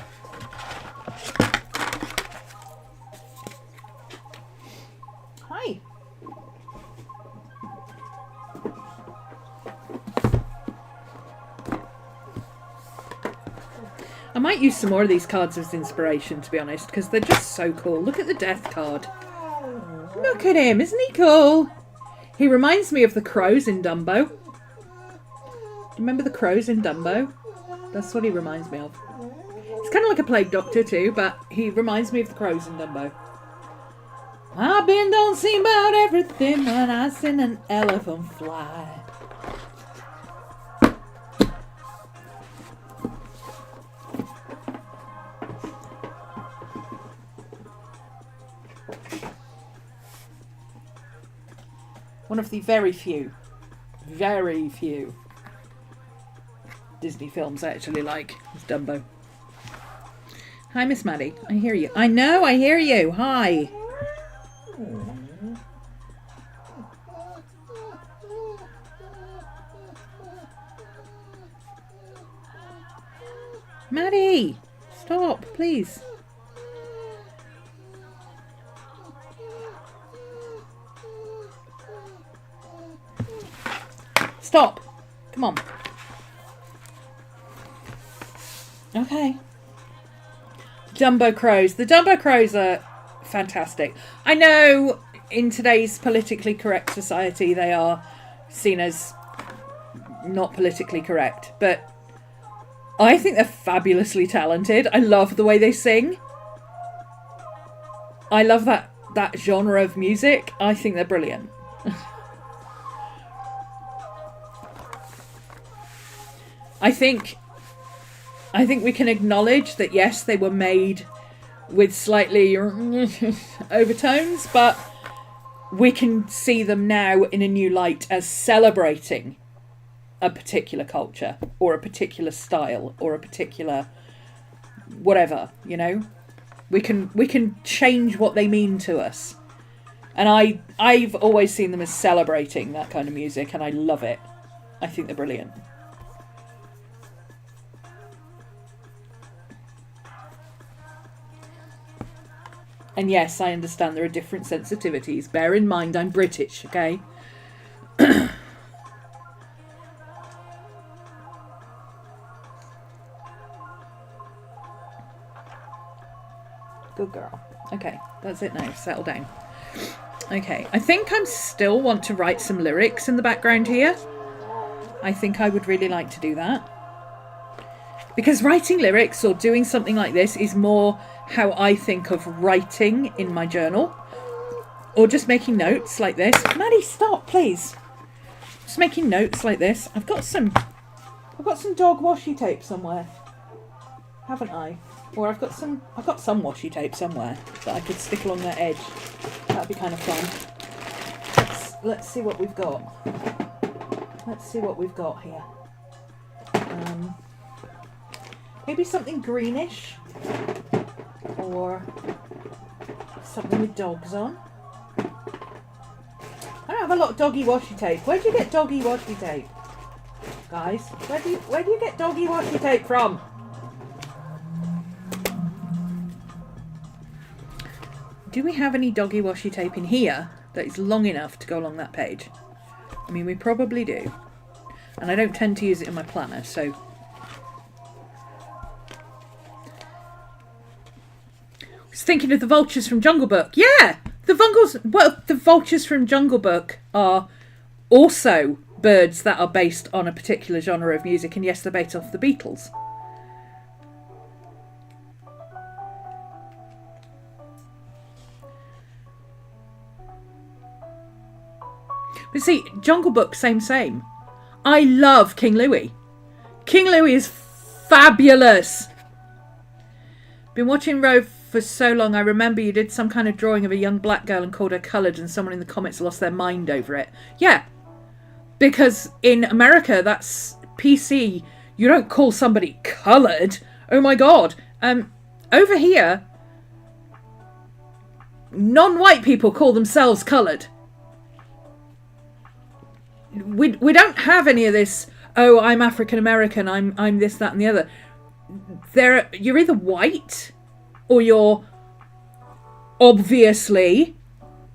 [SPEAKER 1] might use some more of these cards as inspiration, to be honest, because they're just so cool. Look at the death card. Look at him, isn't he cool? He reminds me of the crows in Dumbo. Do you remember the crows in Dumbo? That's what he reminds me of. He's kind of like a plague doctor too, but he reminds me of the crows in Dumbo. I've been don't see about everything when I seen an elephant fly. One of the very few Disney films I actually like is Dumbo. Hi, Miss Maddie. I hear you. I know, I hear you. Hi. Maddie, stop, please. Stop. Come on. Okay. Dumbo crows. The Dumbo crows are fantastic. I know in today's politically correct society they are seen as not politically correct, but I think they're fabulously talented. I love the way they sing. I love that genre of music. I think they're brilliant. I think we can acknowledge that yes, they were made with slightly overtones, but we can see them now in a new light as celebrating a particular culture or a particular style or a particular whatever, you know. We can change what they mean to us. And I've always seen them as celebrating that kind of music, and I love it. I think they're brilliant. And yes, I understand there are different sensitivities. Bear in mind, I'm British, okay? Good girl. Okay, that's it now. Settle down. Okay, I think I still want to write some lyrics in the background here. I think I would really like to do that. Because writing lyrics or doing something like this is more how I think of writing in my journal. Or just making notes like this. Maddie, stop, please. Just making notes like this. I've got some dog washi tape somewhere. Haven't I? Or I've got some washi tape somewhere that I could stick along that edge. That'd be kind of fun. Let's see what we've got. Let's see what we've got here. Maybe something greenish. Or something with dogs on. I don't have a lot of doggy washi tape. Where do you get doggy washi tape? Guys, where do you get doggy washi tape from? Do we have any doggy washi tape in here that is long enough to go along that page? I mean, we probably do. And I don't tend to use it in my planner, so... I was thinking of the vultures from Jungle Book. Yeah! The vultures from Jungle Book are also birds that are based on a particular genre of music, and yes, they're based off the Beatles. But see, Jungle Book, same. I love King Louie. King Louie is fabulous. Been watching Ro for so long. I remember you did some kind of drawing of a young black girl and called her coloured, and someone in the comments lost their mind over it. Yeah, because in America, that's PC. You don't call somebody coloured. Oh my God. Over here, non-white people call themselves coloured. We don't have any of this, oh, I'm African American, I'm this, that and the other. You're either white or you're obviously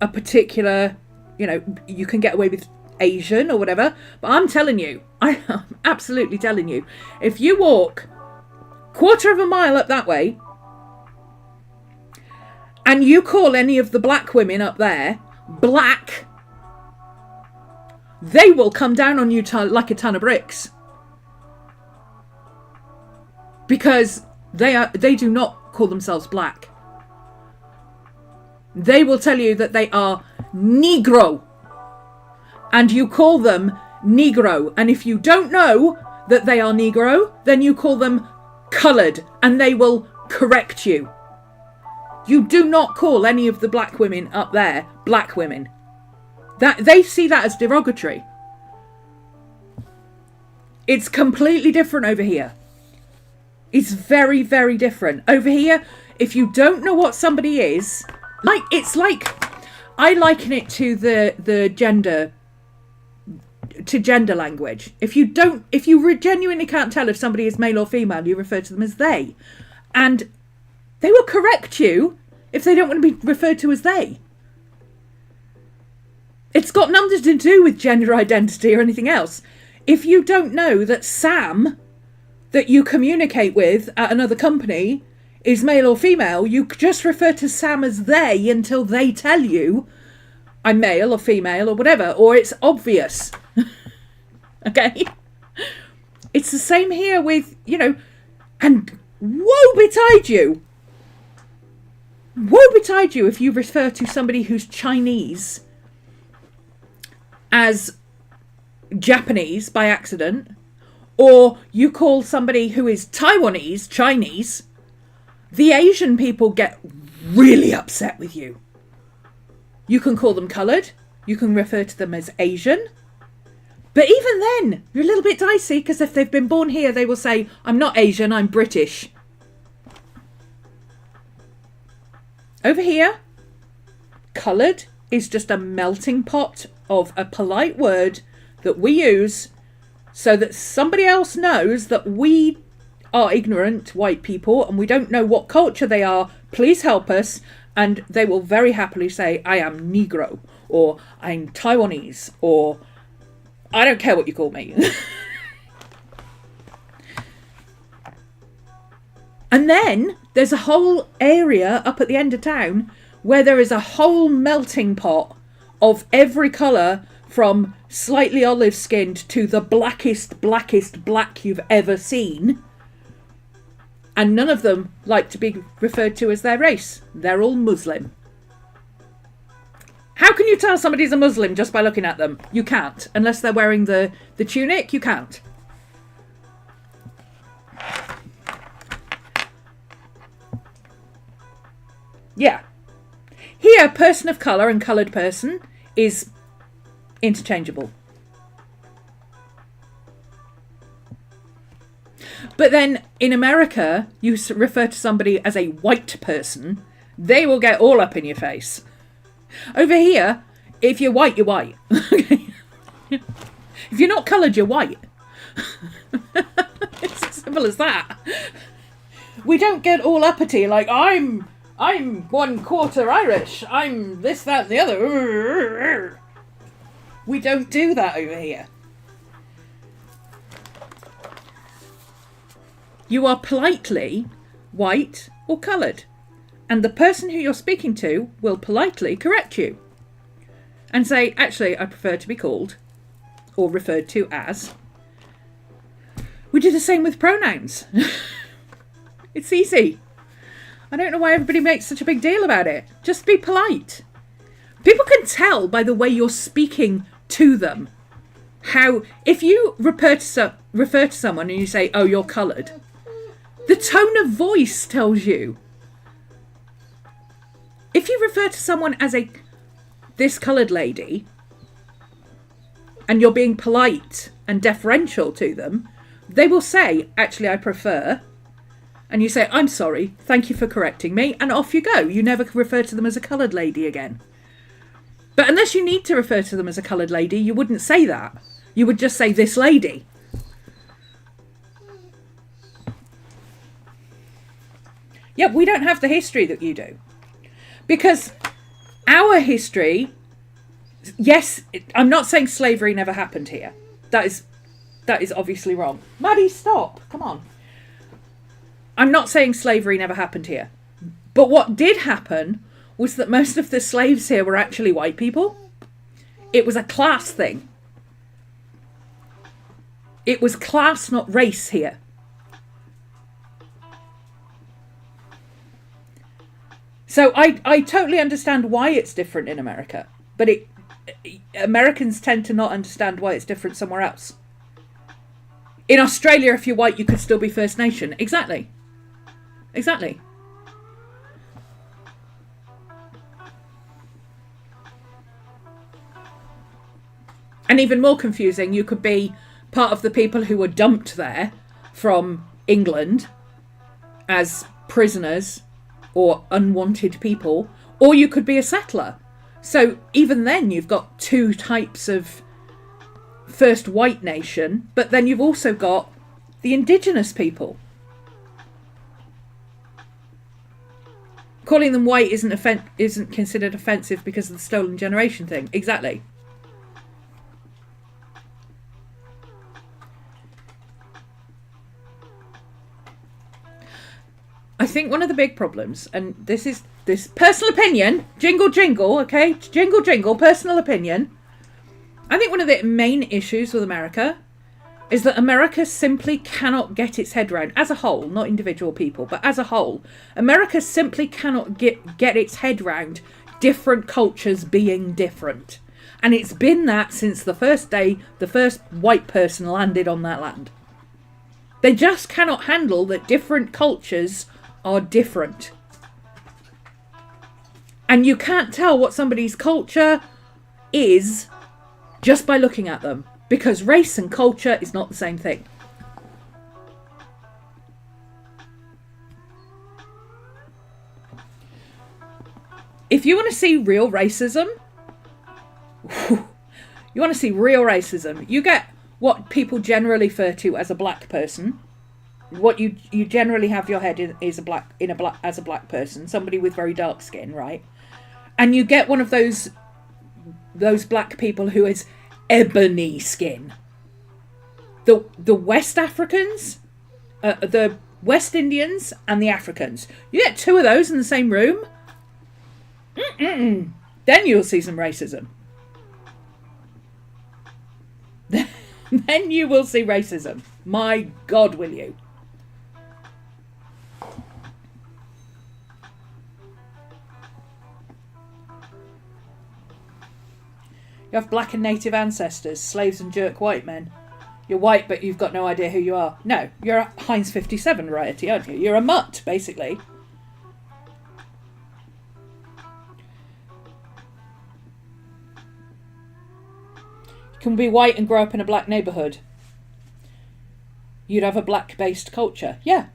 [SPEAKER 1] a particular, you can get away with Asian or whatever. But I'm telling you, I'm absolutely telling you, if you walk quarter of a mile up that way, and you call any of the black women up there black, they will come down on you like a ton of bricks. Because they do not call themselves black. They will tell you that they are Negro. And you call them Negro. And if you don't know that they are Negro, then you call them coloured. And they will correct you. You do not call any of the black women up there black women. That they see that as derogatory. It's completely different over here. It's very, very different. Over here, if you don't know what somebody is, I liken it to the gender language. If you genuinely can't tell if somebody is male or female, you refer to them as they. And they will correct you if they don't want to be referred to as they. It's got nothing to do with gender identity or anything else. If you don't know that Sam that you communicate with at another company is male or female, you just refer to Sam as they until they tell you I'm male or female or whatever, or it's obvious. Okay? It's the same here with, and woe betide you. Woe betide you if you refer to somebody who's Chinese as Japanese by accident, or you call somebody who is Taiwanese Chinese. The Asian people get really upset with you. You can call them coloured. You can refer to them as Asian. But even then, you're a little bit dicey, because if they've been born here, they will say, I'm not Asian, I'm British. Over here, coloured is just a melting pot of a polite word that we use so that somebody else knows that we are ignorant white people and we don't know what culture they are. Please help us. And they will very happily say, I am Negro, or I'm Taiwanese, or I don't care what you call me. And then there's a whole area up at the end of town where there is a whole melting pot of every colour, from slightly olive skinned to the blackest black you've ever seen. And none of them like to be referred to as their race. They're all Muslim. How can you tell somebody's a Muslim just by looking at them? You can't. Unless they're wearing the tunic, you can't. Yeah. Here, person of colour and coloured person is interchangeable. But then in America, you refer to somebody as a white person, they will get all up in your face. Over here, if you're white, you're white. If you're not coloured, you're white. It's as simple as that. We don't get all uppity like, I'm 1/4 Irish, I'm this, that, and the other. We don't do that over here. You are politely white or coloured, and the person who you're speaking to will politely correct you and say, actually, I prefer to be called or referred to as. We do the same with pronouns. It's easy. I don't know why everybody makes such a big deal about it. Just be polite. People can tell by the way you're speaking to them how, if you refer to someone and you say, oh, you're coloured, the tone of voice tells you. If you refer to someone as this coloured lady and you're being polite and deferential to them, they will say, actually, I prefer. And you say, I'm sorry, thank you for correcting me, and off you go. You never refer to them as a coloured lady again. But unless you need to refer to them as a coloured lady, you wouldn't say that. You would just say this lady. Yeah, we don't have the history that you do. Because our history, yes, I'm not saying slavery never happened here. That is obviously wrong. Maddie, stop. Come on. I'm not saying slavery never happened here. But what did happen was that most of the slaves here were actually white people. It was a class thing. It was class, not race here. So I totally understand why it's different in America. But Americans tend to not understand why it's different somewhere else. In Australia, if you're white, you could still be First Nation. Exactly. Exactly. And even more confusing, you could be part of the people who were dumped there from England as prisoners or unwanted people, or you could be a settler. So even then you've got two types of first white nation, but then you've also got the indigenous people. Calling them white isn't considered offensive because of the stolen generation thing. Exactly. I think one of the big problems, and this personal opinion, jingle jingle, okay, jingle jingle, personal opinion. I think one of the main issues with America is that America simply cannot get its head around, as a whole, not individual people, but as a whole, America simply cannot get its head around different cultures being different. And it's been that since the first day the first white person landed on that land. They just cannot handle that different cultures are different. And you can't tell what somebody's culture is just by looking at them, because race and culture is not the same thing. If you want to see real racism, you get what people generally refer to as a black person. What you generally have your head in is as a black person, somebody with very dark skin, right? And you get one of those black people who is ebony skin. The West Africans, the West Indians, and the Africans. You get two of those in the same room. Then you'll see some racism. Then you will see racism. My God, will you? You have black and native ancestors, slaves and jerk white men. You're white, but you've got no idea who you are. No, you're a Heinz 57 variety, aren't you? You're a mutt, basically. You can be white and grow up in a black neighbourhood. You'd have a black-based culture. Yeah.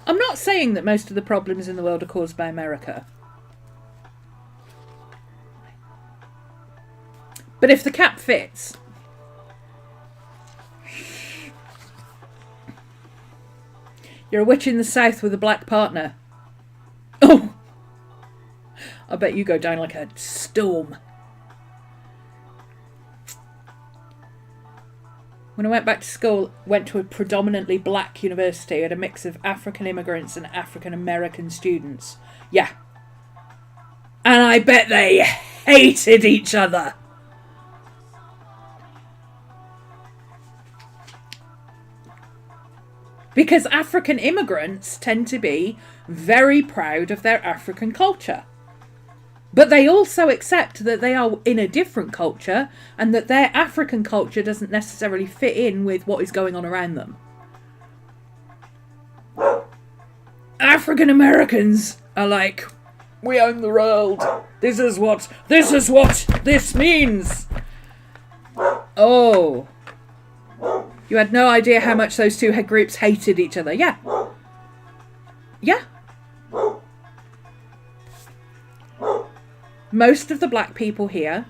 [SPEAKER 1] I'm not saying that most of the problems in the world are caused by America. But if the cap fits, you're a witch in the south with a black partner. Oh! I bet you go down like a storm. When I went back to school, went to a predominantly black university. I had a mix of African immigrants and African American students. Yeah. And I bet they hated each other. Because African immigrants tend to be very proud of their African culture. But they also accept that they are in a different culture and that their African culture doesn't necessarily fit in with what is going on around them. African Americans are like, we own the world. This is what this means. Oh. You had no idea how much those two head groups hated each other. Yeah. Yeah. Most of the black people here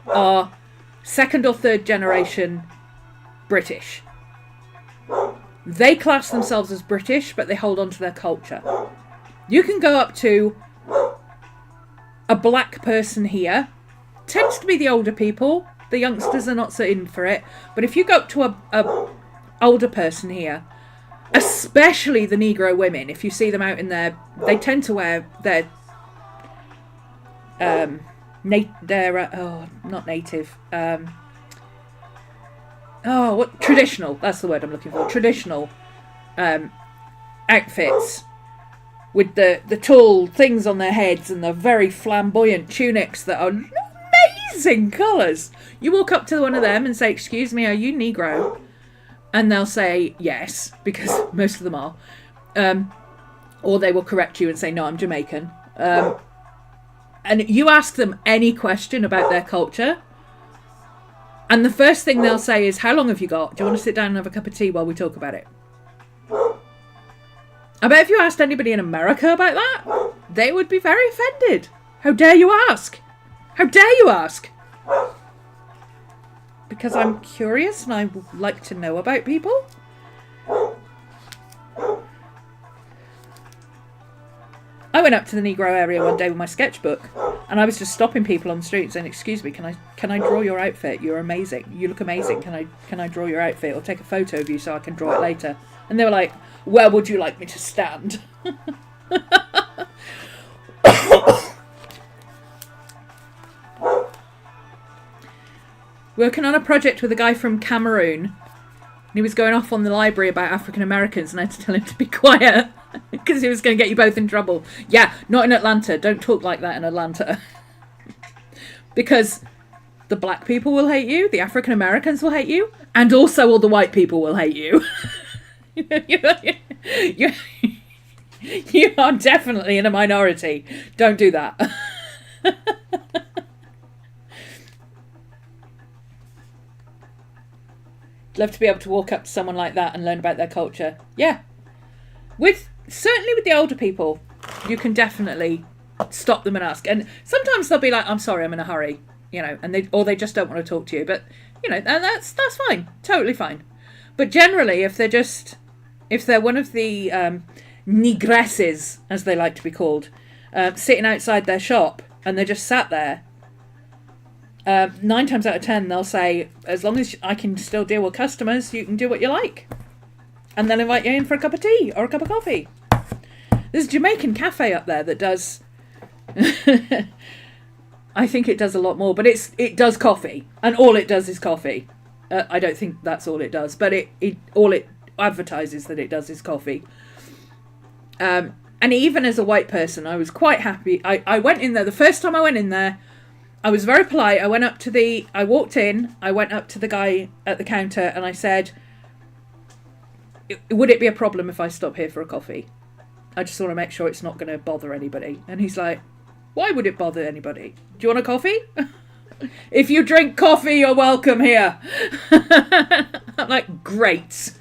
[SPEAKER 1] are second or third generation British. They class themselves as British, but they hold on to their culture. You can go up to a black person here. Tends to be the older people. The youngsters are not so in for it. But if you go up to a older person here, especially the Negro women, if you see them out in their... They tend to wear their... not native. Traditional. That's the word I'm looking for. Traditional outfits with the tall things on their heads and the very flamboyant tunics that are amazing colours. You walk up to one of them and say, "Excuse me, are you Negro?" And they'll say yes, because most of them are. Or they will correct you and say, "No, I'm Jamaican." And you ask them any question about their culture, and the first thing they'll say is, "How long have you got? Do you want to sit down and have a cup of tea while we talk about it?" I bet if you asked anybody in America about that, they would be very offended. How dare you ask? How dare you ask? Because I'm curious and I like to know about people. I went up to the Negro area one day with my sketchbook, and I was just stopping people on the street saying, "Excuse me, can I draw your outfit? You're amazing. You look amazing. Can I draw your outfit or take a photo of you so I can draw it later?" And they were like, "Where would you like me to stand?" Working on a project with a guy from Cameroon. And he was going off on the library about African Americans, and I had to tell him to be quiet because he was going to get you both in trouble. Yeah, not in Atlanta. Don't talk like that in Atlanta. Because the black people will hate you, the African Americans will hate you, and also all the white people will hate you. You are definitely in a minority. Don't do that. Love to be able to walk up to someone like that and learn about their culture. Yeah. Certainly with the older people, you can definitely stop them and ask. And sometimes they'll be like, "I'm sorry, I'm in a hurry," and they just don't want to talk to you. But and that's fine, totally fine. But generally, if they're one of the negresses, as they like to be called, sitting outside their shop and they're just sat there, 9 times out of 10 they'll say, "As long as I can still deal with customers, you can do what you like," and they'll invite you in for a cup of tea or a cup of coffee. There's a Jamaican cafe up there that does I think it does a lot more, but it does coffee, and all it does is coffee. I don't think that's all it does, but all it advertises that it does is coffee. And even as a white person, I was quite happy. I went in there, the first time I went in there, I was very polite. I walked in, I went up to the guy at the counter and I said, "Would it be a problem if I stop here for a coffee? I just want to make sure it's not going to bother anybody." And he's like, "Why would it bother anybody? Do you want a coffee?" "If you drink coffee, you're welcome here." I'm like, "Great."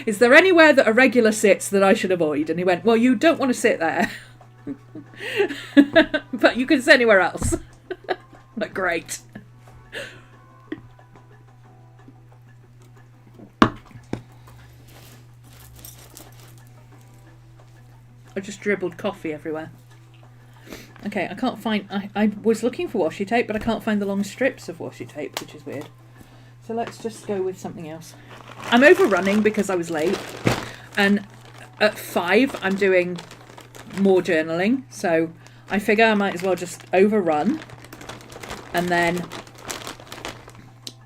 [SPEAKER 1] "Is there anywhere that a regular sits that I should avoid?" And he went, "Well, you don't want to sit there. But you can sit anywhere else." I'm like, "Great." I just dribbled coffee everywhere. Okay, I can't find... I was looking for washi tape, but I can't find the long strips of washi tape, which is weird. So let's just go with something else. I'm overrunning because I was late. And at 5, I'm doing more journaling. So I figure I might as well just overrun. And then...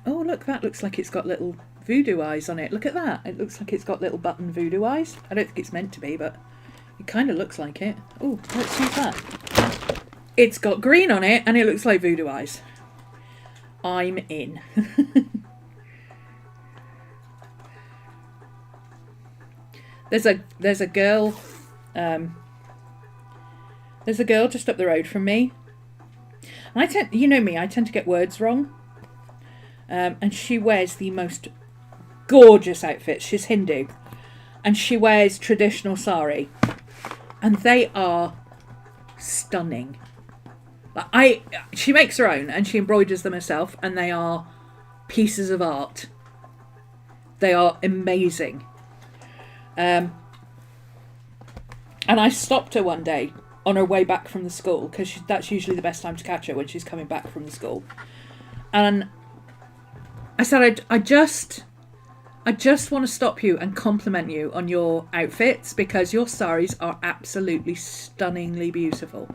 [SPEAKER 1] Oh, look, that looks like it's got little voodoo eyes on it. Look at that. It looks like it's got little button voodoo eyes. I don't think it's meant to be, but it kind of looks like it. Oh, let's use that. It's got green on it and it looks like voodoo eyes. I'm in. There's a girl just up the road from me. And you know me, I tend to get words wrong. And she wears the most gorgeous outfits. She's Hindu. And she wears traditional sari. And they are stunning. She makes her own and she embroiders them herself, and they are pieces of art. They are amazing. And I stopped her one day on her way back from the school, because that's usually the best time to catch her, when she's coming back from the school. And I said, I just want to stop you and compliment you on your outfits, because your saris are absolutely stunningly beautiful.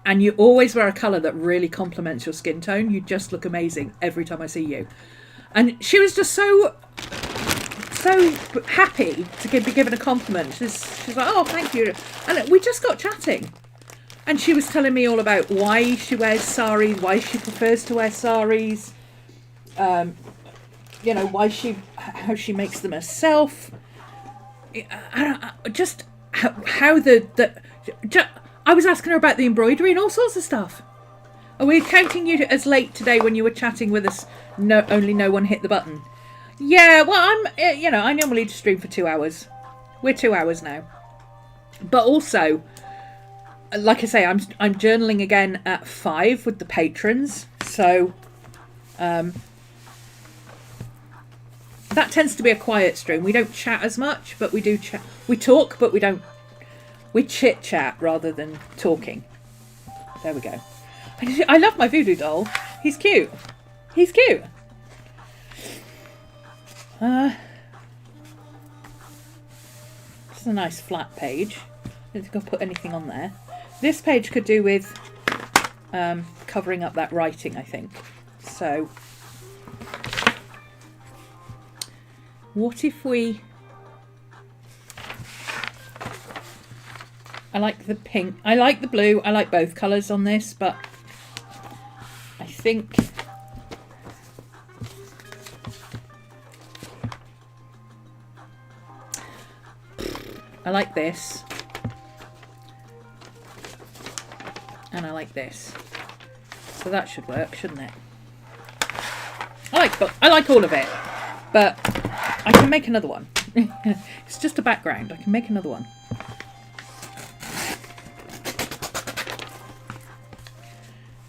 [SPEAKER 1] And you always wear a colour that really complements your skin tone. You just look amazing every time I see you. And she was just so happy to be given a compliment. She's like, oh, thank you. And we just got chatting. And she was telling me all about why she wears saris, why she prefers to wear saris, how she makes them herself. Just how I was asking her about the embroidery and all sorts of stuff. Are we counting you as late today when you were chatting with us? Only no one hit the button. Yeah, well, I normally just stream for 2 hours. We're 2 hours now. But also, like I say, I'm journaling again at 5 with the patrons. So, that tends to be a quiet stream. We don't chat as much, but we do chat. We talk, but we don't. We chit chat rather than talking. There we go. I love my voodoo doll. He's cute. He's cute. This is a nice flat page. I don't think I'll put anything on there. This page could do with covering up that writing, I think. So, what if we... I like the pink. I like the blue. I like both colours on this, but I think I like this. And I like this. So that should work, shouldn't it? I like all of it. But I can make another one. It's just a background. I can make another one.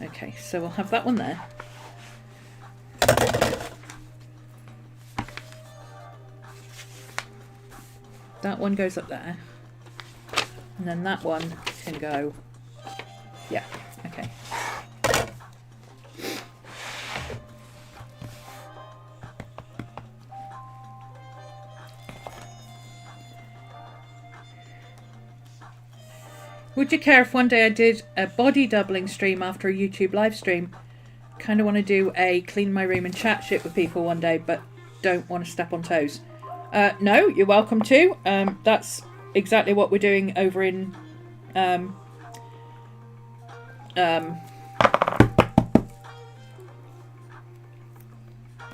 [SPEAKER 1] Okay, so we'll have that one there. That one goes up there. And then that one can go... Yeah, okay. Would you care if one day I did a body doubling stream after a YouTube live stream? Kind of want to do a clean my room and chat shit with people one day, but don't want to step on toes. No, you're welcome to. That's exactly what we're doing over in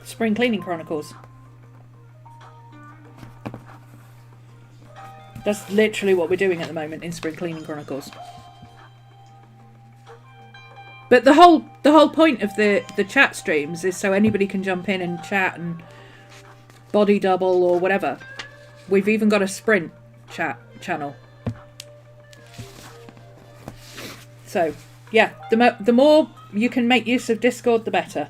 [SPEAKER 1] Spring Cleaning Chronicles. That's literally what we're doing at the moment in Spring Cleaning Chronicles. But the whole point of the chat streams is so anybody can jump in and chat and body double or whatever. We've even got a sprint chat channel. So, yeah, the more you can make use of Discord, the better.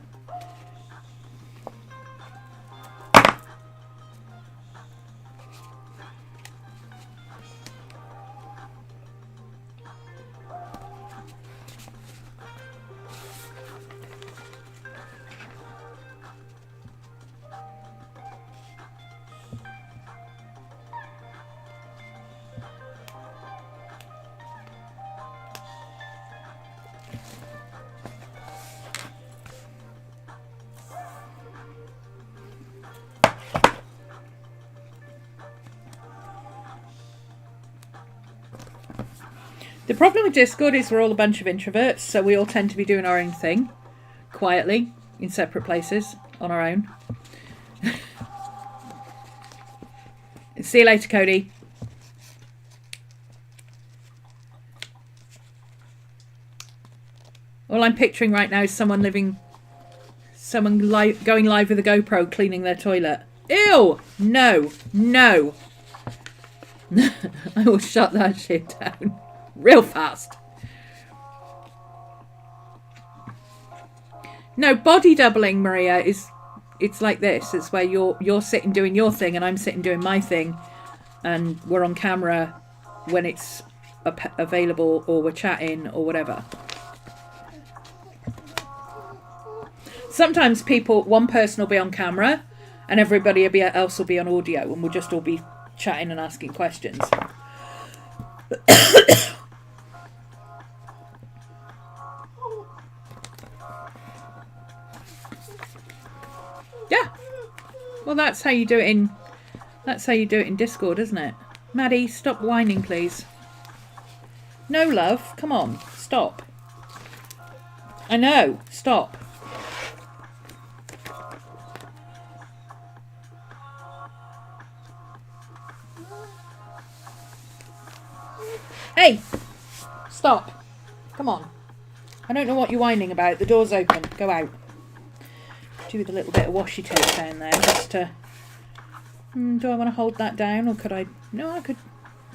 [SPEAKER 1] The problem with Discord is we're all a bunch of introverts, so we all tend to be doing our own thing, quietly, in separate places, on our own. See you later, Cody. All I'm picturing right now is someone going live with a GoPro cleaning their toilet. Ew! No. No. I will shut that shit down. Real fast. No, body doubling, Maria, it's like this. It's where you're sitting doing your thing and I'm sitting doing my thing. and we're on camera when it's available, or we're chatting or whatever. Sometimes one person will be on camera and everybody else will be on audio, and we'll just all be chatting and asking questions. Yeah. Well, that's how you do it in Discord, isn't it? Maddie, stop whining, please. No, love. Come on. Stop. I know. Stop. Hey! Stop. Come on. I don't know what you're whining about. The door's open. Go out. Do with a little bit of washi tape down there just to... do I want to hold that down, or could I... No, I could...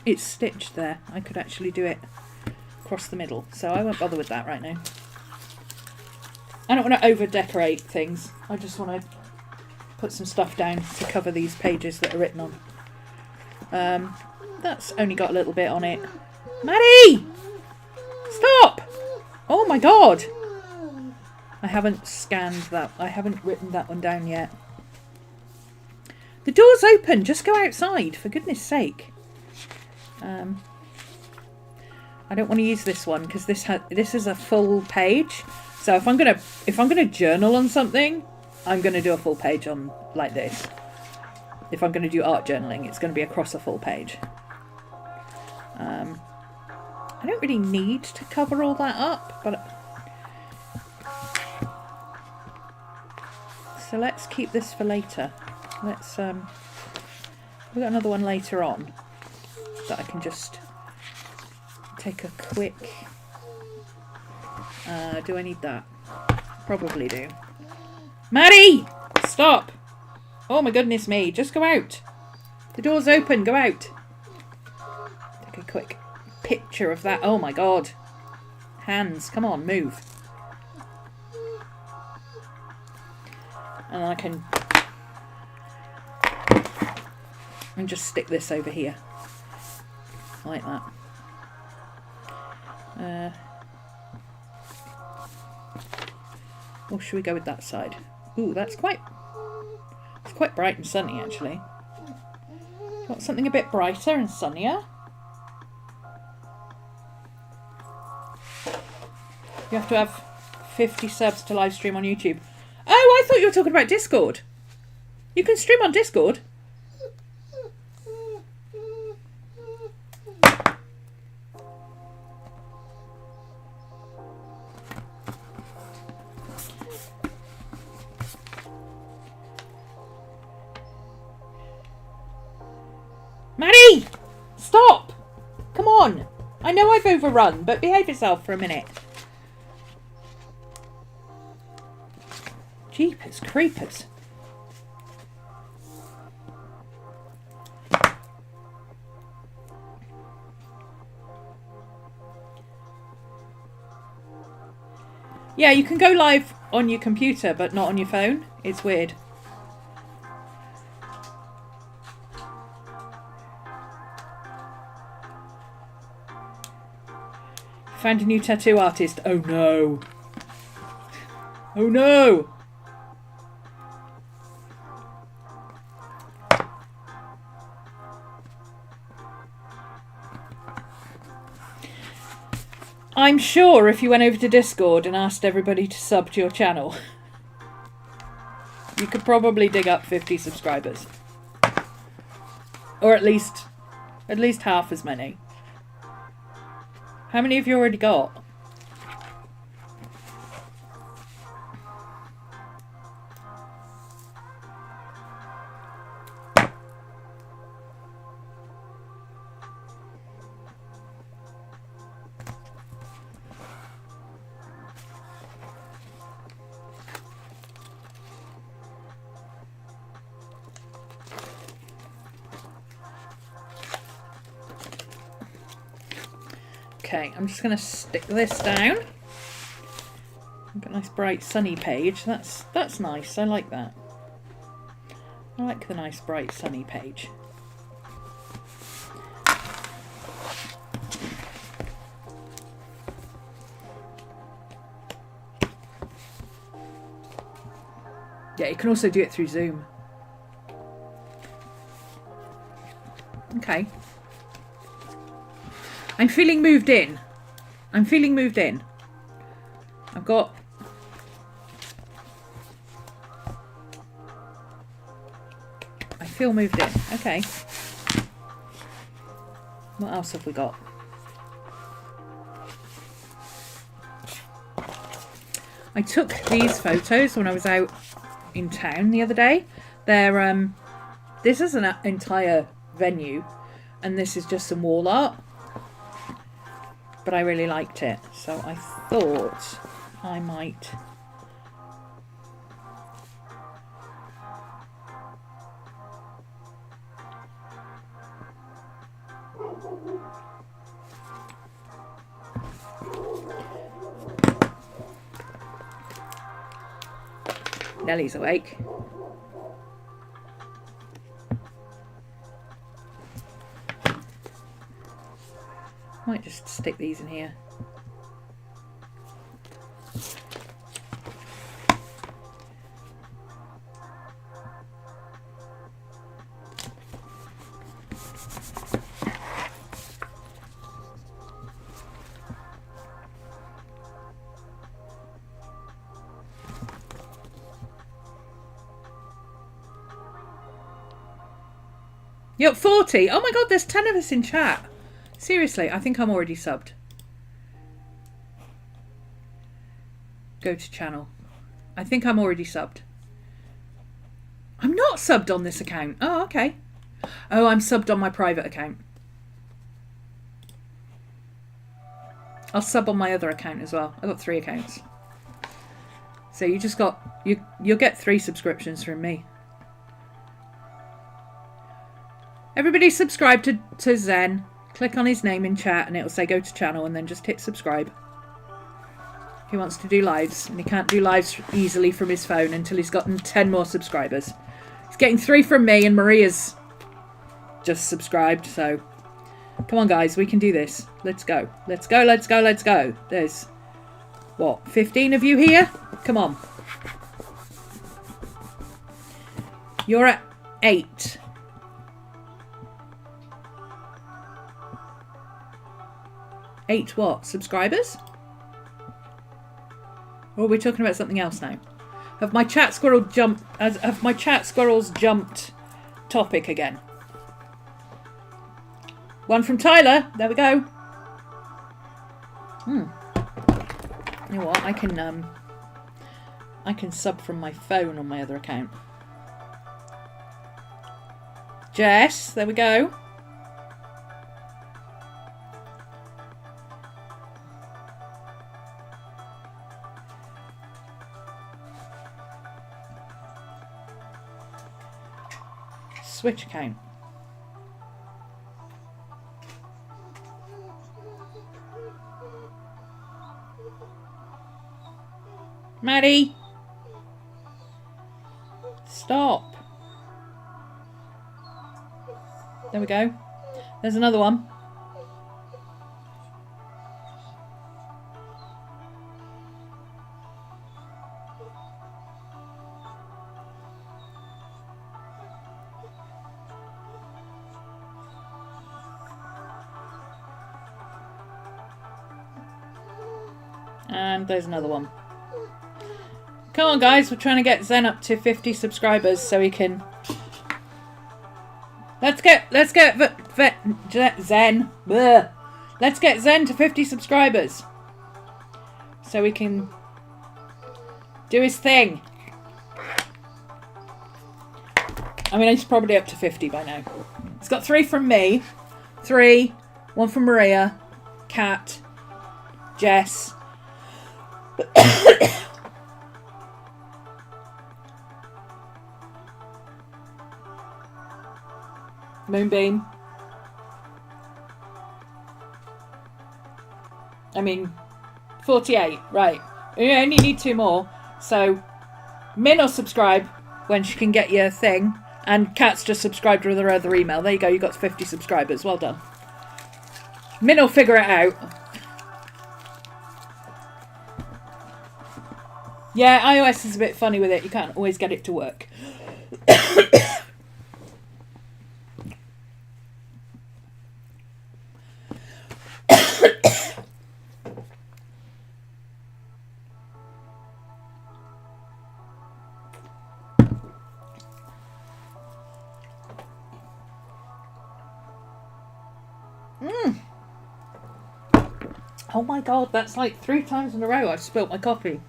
[SPEAKER 1] It's stitched there. I could actually do it across the middle, so I won't bother with that right now. I don't want to over-decorate things. I just want to put some stuff down to cover these pages that are written on. That's only got a little bit on it. Maddie! Stop! Oh my god! I haven't scanned that. I haven't written that one down yet. The door's open. Just go outside, for goodness sake. I don't want to use this one because this is a full page. So if I'm gonna journal on something, I'm gonna do a full page on like this. If I'm gonna do art journaling, it's gonna be across a full page. I don't really need to cover all that up, but so let's keep this for later. Let's we've got another one later on that I can just take a quick... do I need that? Probably do. Maddie! Stop! Oh my goodness me, just go out. The door's open, go out. Take a quick picture of that. Oh my god. Hands, come on, move. And I can... and just stick this over here. Like that. Or should we go with that side? Ooh, it's quite bright and sunny actually. Got something a bit brighter and sunnier. You have to have 50 subs to live stream on YouTube. Oh, I thought you were talking about Discord. You can stream on Discord. Maddie! Stop! Come on! I know I've overrun, but behave yourself for a minute. Jeepers creepers. Yeah, you can go live on your computer, but not on your phone. It's weird. Found a new tattoo artist. Oh no. Oh no. I'm sure if you went over to Discord and asked everybody to sub to your channel, you could probably dig up 50 subscribers. Or at least half as many. How many have you already got? Okay, I'm just going to stick this down. I've got a nice bright sunny page. That's nice. I like that. I like the nice bright sunny page. Yeah, you can also do it through Zoom. Okay. I'm feeling moved in. I'm feeling moved in. I've got... I feel moved in. Okay. What else have we got? I took these photos when I was out in town the other day. They're this is an entire venue, and this is just some wall art. But I really liked it, so I thought I might Nellie's awake. Might just stick these in here. You're at 40. Oh my god, there's 10 of us in chat. Seriously, I think I'm already subbed. Go to channel. I think I'm already subbed. I'm not subbed on this account. Oh, okay. Oh, I'm subbed on my private account. I'll sub on my other account as well. I've got 3 accounts. So you just got... You'll get 3 subscriptions from me. Everybody subscribe to Zen. Click on his name in chat and it'll say go to channel, and then just hit subscribe. He wants to do lives, and he can't do lives easily from his phone until he's gotten 10 more subscribers. He's getting 3 from me, and Maria's just subscribed, so come on guys, we can do this. Let's go. Let's go, let's go, let's go. There's, what, 15 of you here? Come on. You're at 8. Eight what? Subscribers? Or are we talking about something else now? Have my chat squirrels jumped topic again? One from Tyler. There we go. You know what? I can sub from my phone on my other account. Jess, there we go. Switch account. Maddie, stop. There we go. There's another one. And there's another one. Come on guys, we're trying to get Zen up to 50 subscribers so he can... Let's get Zen. Bleh. Let's get Zen to 50 subscribers so he can do his thing. I mean, he's probably up to 50 by now. He's got 3 from me, 3, 1 from Maria, Kat, Jess. Moonbeam. I mean, 48. Right. We only need 2 more. So, Min will subscribe when she can get your thing. And Kat's just subscribed with her other email. There you go. You got 50 subscribers. Well done. Min will figure it out. Yeah, iOS is a bit funny with it. You can't always get it to work. Oh my god, that's like 3 times in a row I've spilt my coffee.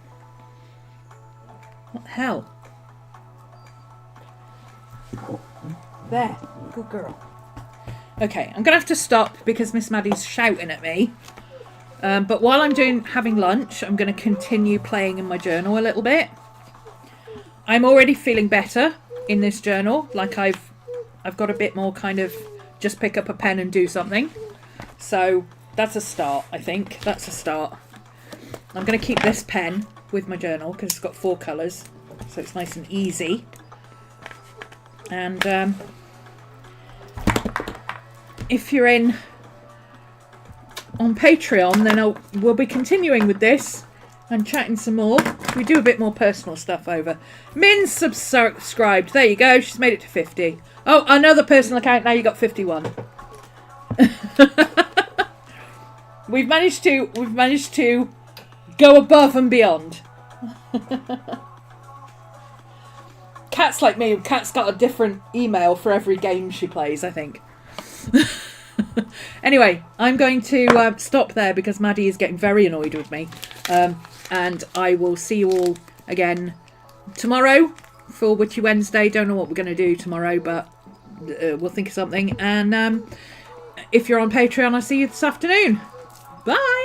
[SPEAKER 1] What the hell? There. Good girl. Okay, I'm going to have to stop because Miss Maddie's shouting at me. But while I'm having lunch, I'm going to continue playing in my journal a little bit. I'm already feeling better in this journal. Like I've got a bit more kind of just pick up a pen and do something. So that's a start, I think. That's a start. I'm going to keep this pen with my journal because it's got 4 colours. So it's nice and easy. And if you're on Patreon, then we'll be continuing with this and chatting some more. We do a bit more personal stuff over. Min's subscribed. There you go. She's made it to 50. Oh, another personal account. Now you got 51. We've managed to go above and beyond. Kat's like me. Kat's got a different email for every game she plays, I think. Anyway, I'm going to stop there because Maddie is getting very annoyed with me. And I will see you all again tomorrow for Witchy Wednesday. Don't know what we're going to do tomorrow, but we'll think of something. And if you're on Patreon, I'll see you this afternoon. Bye!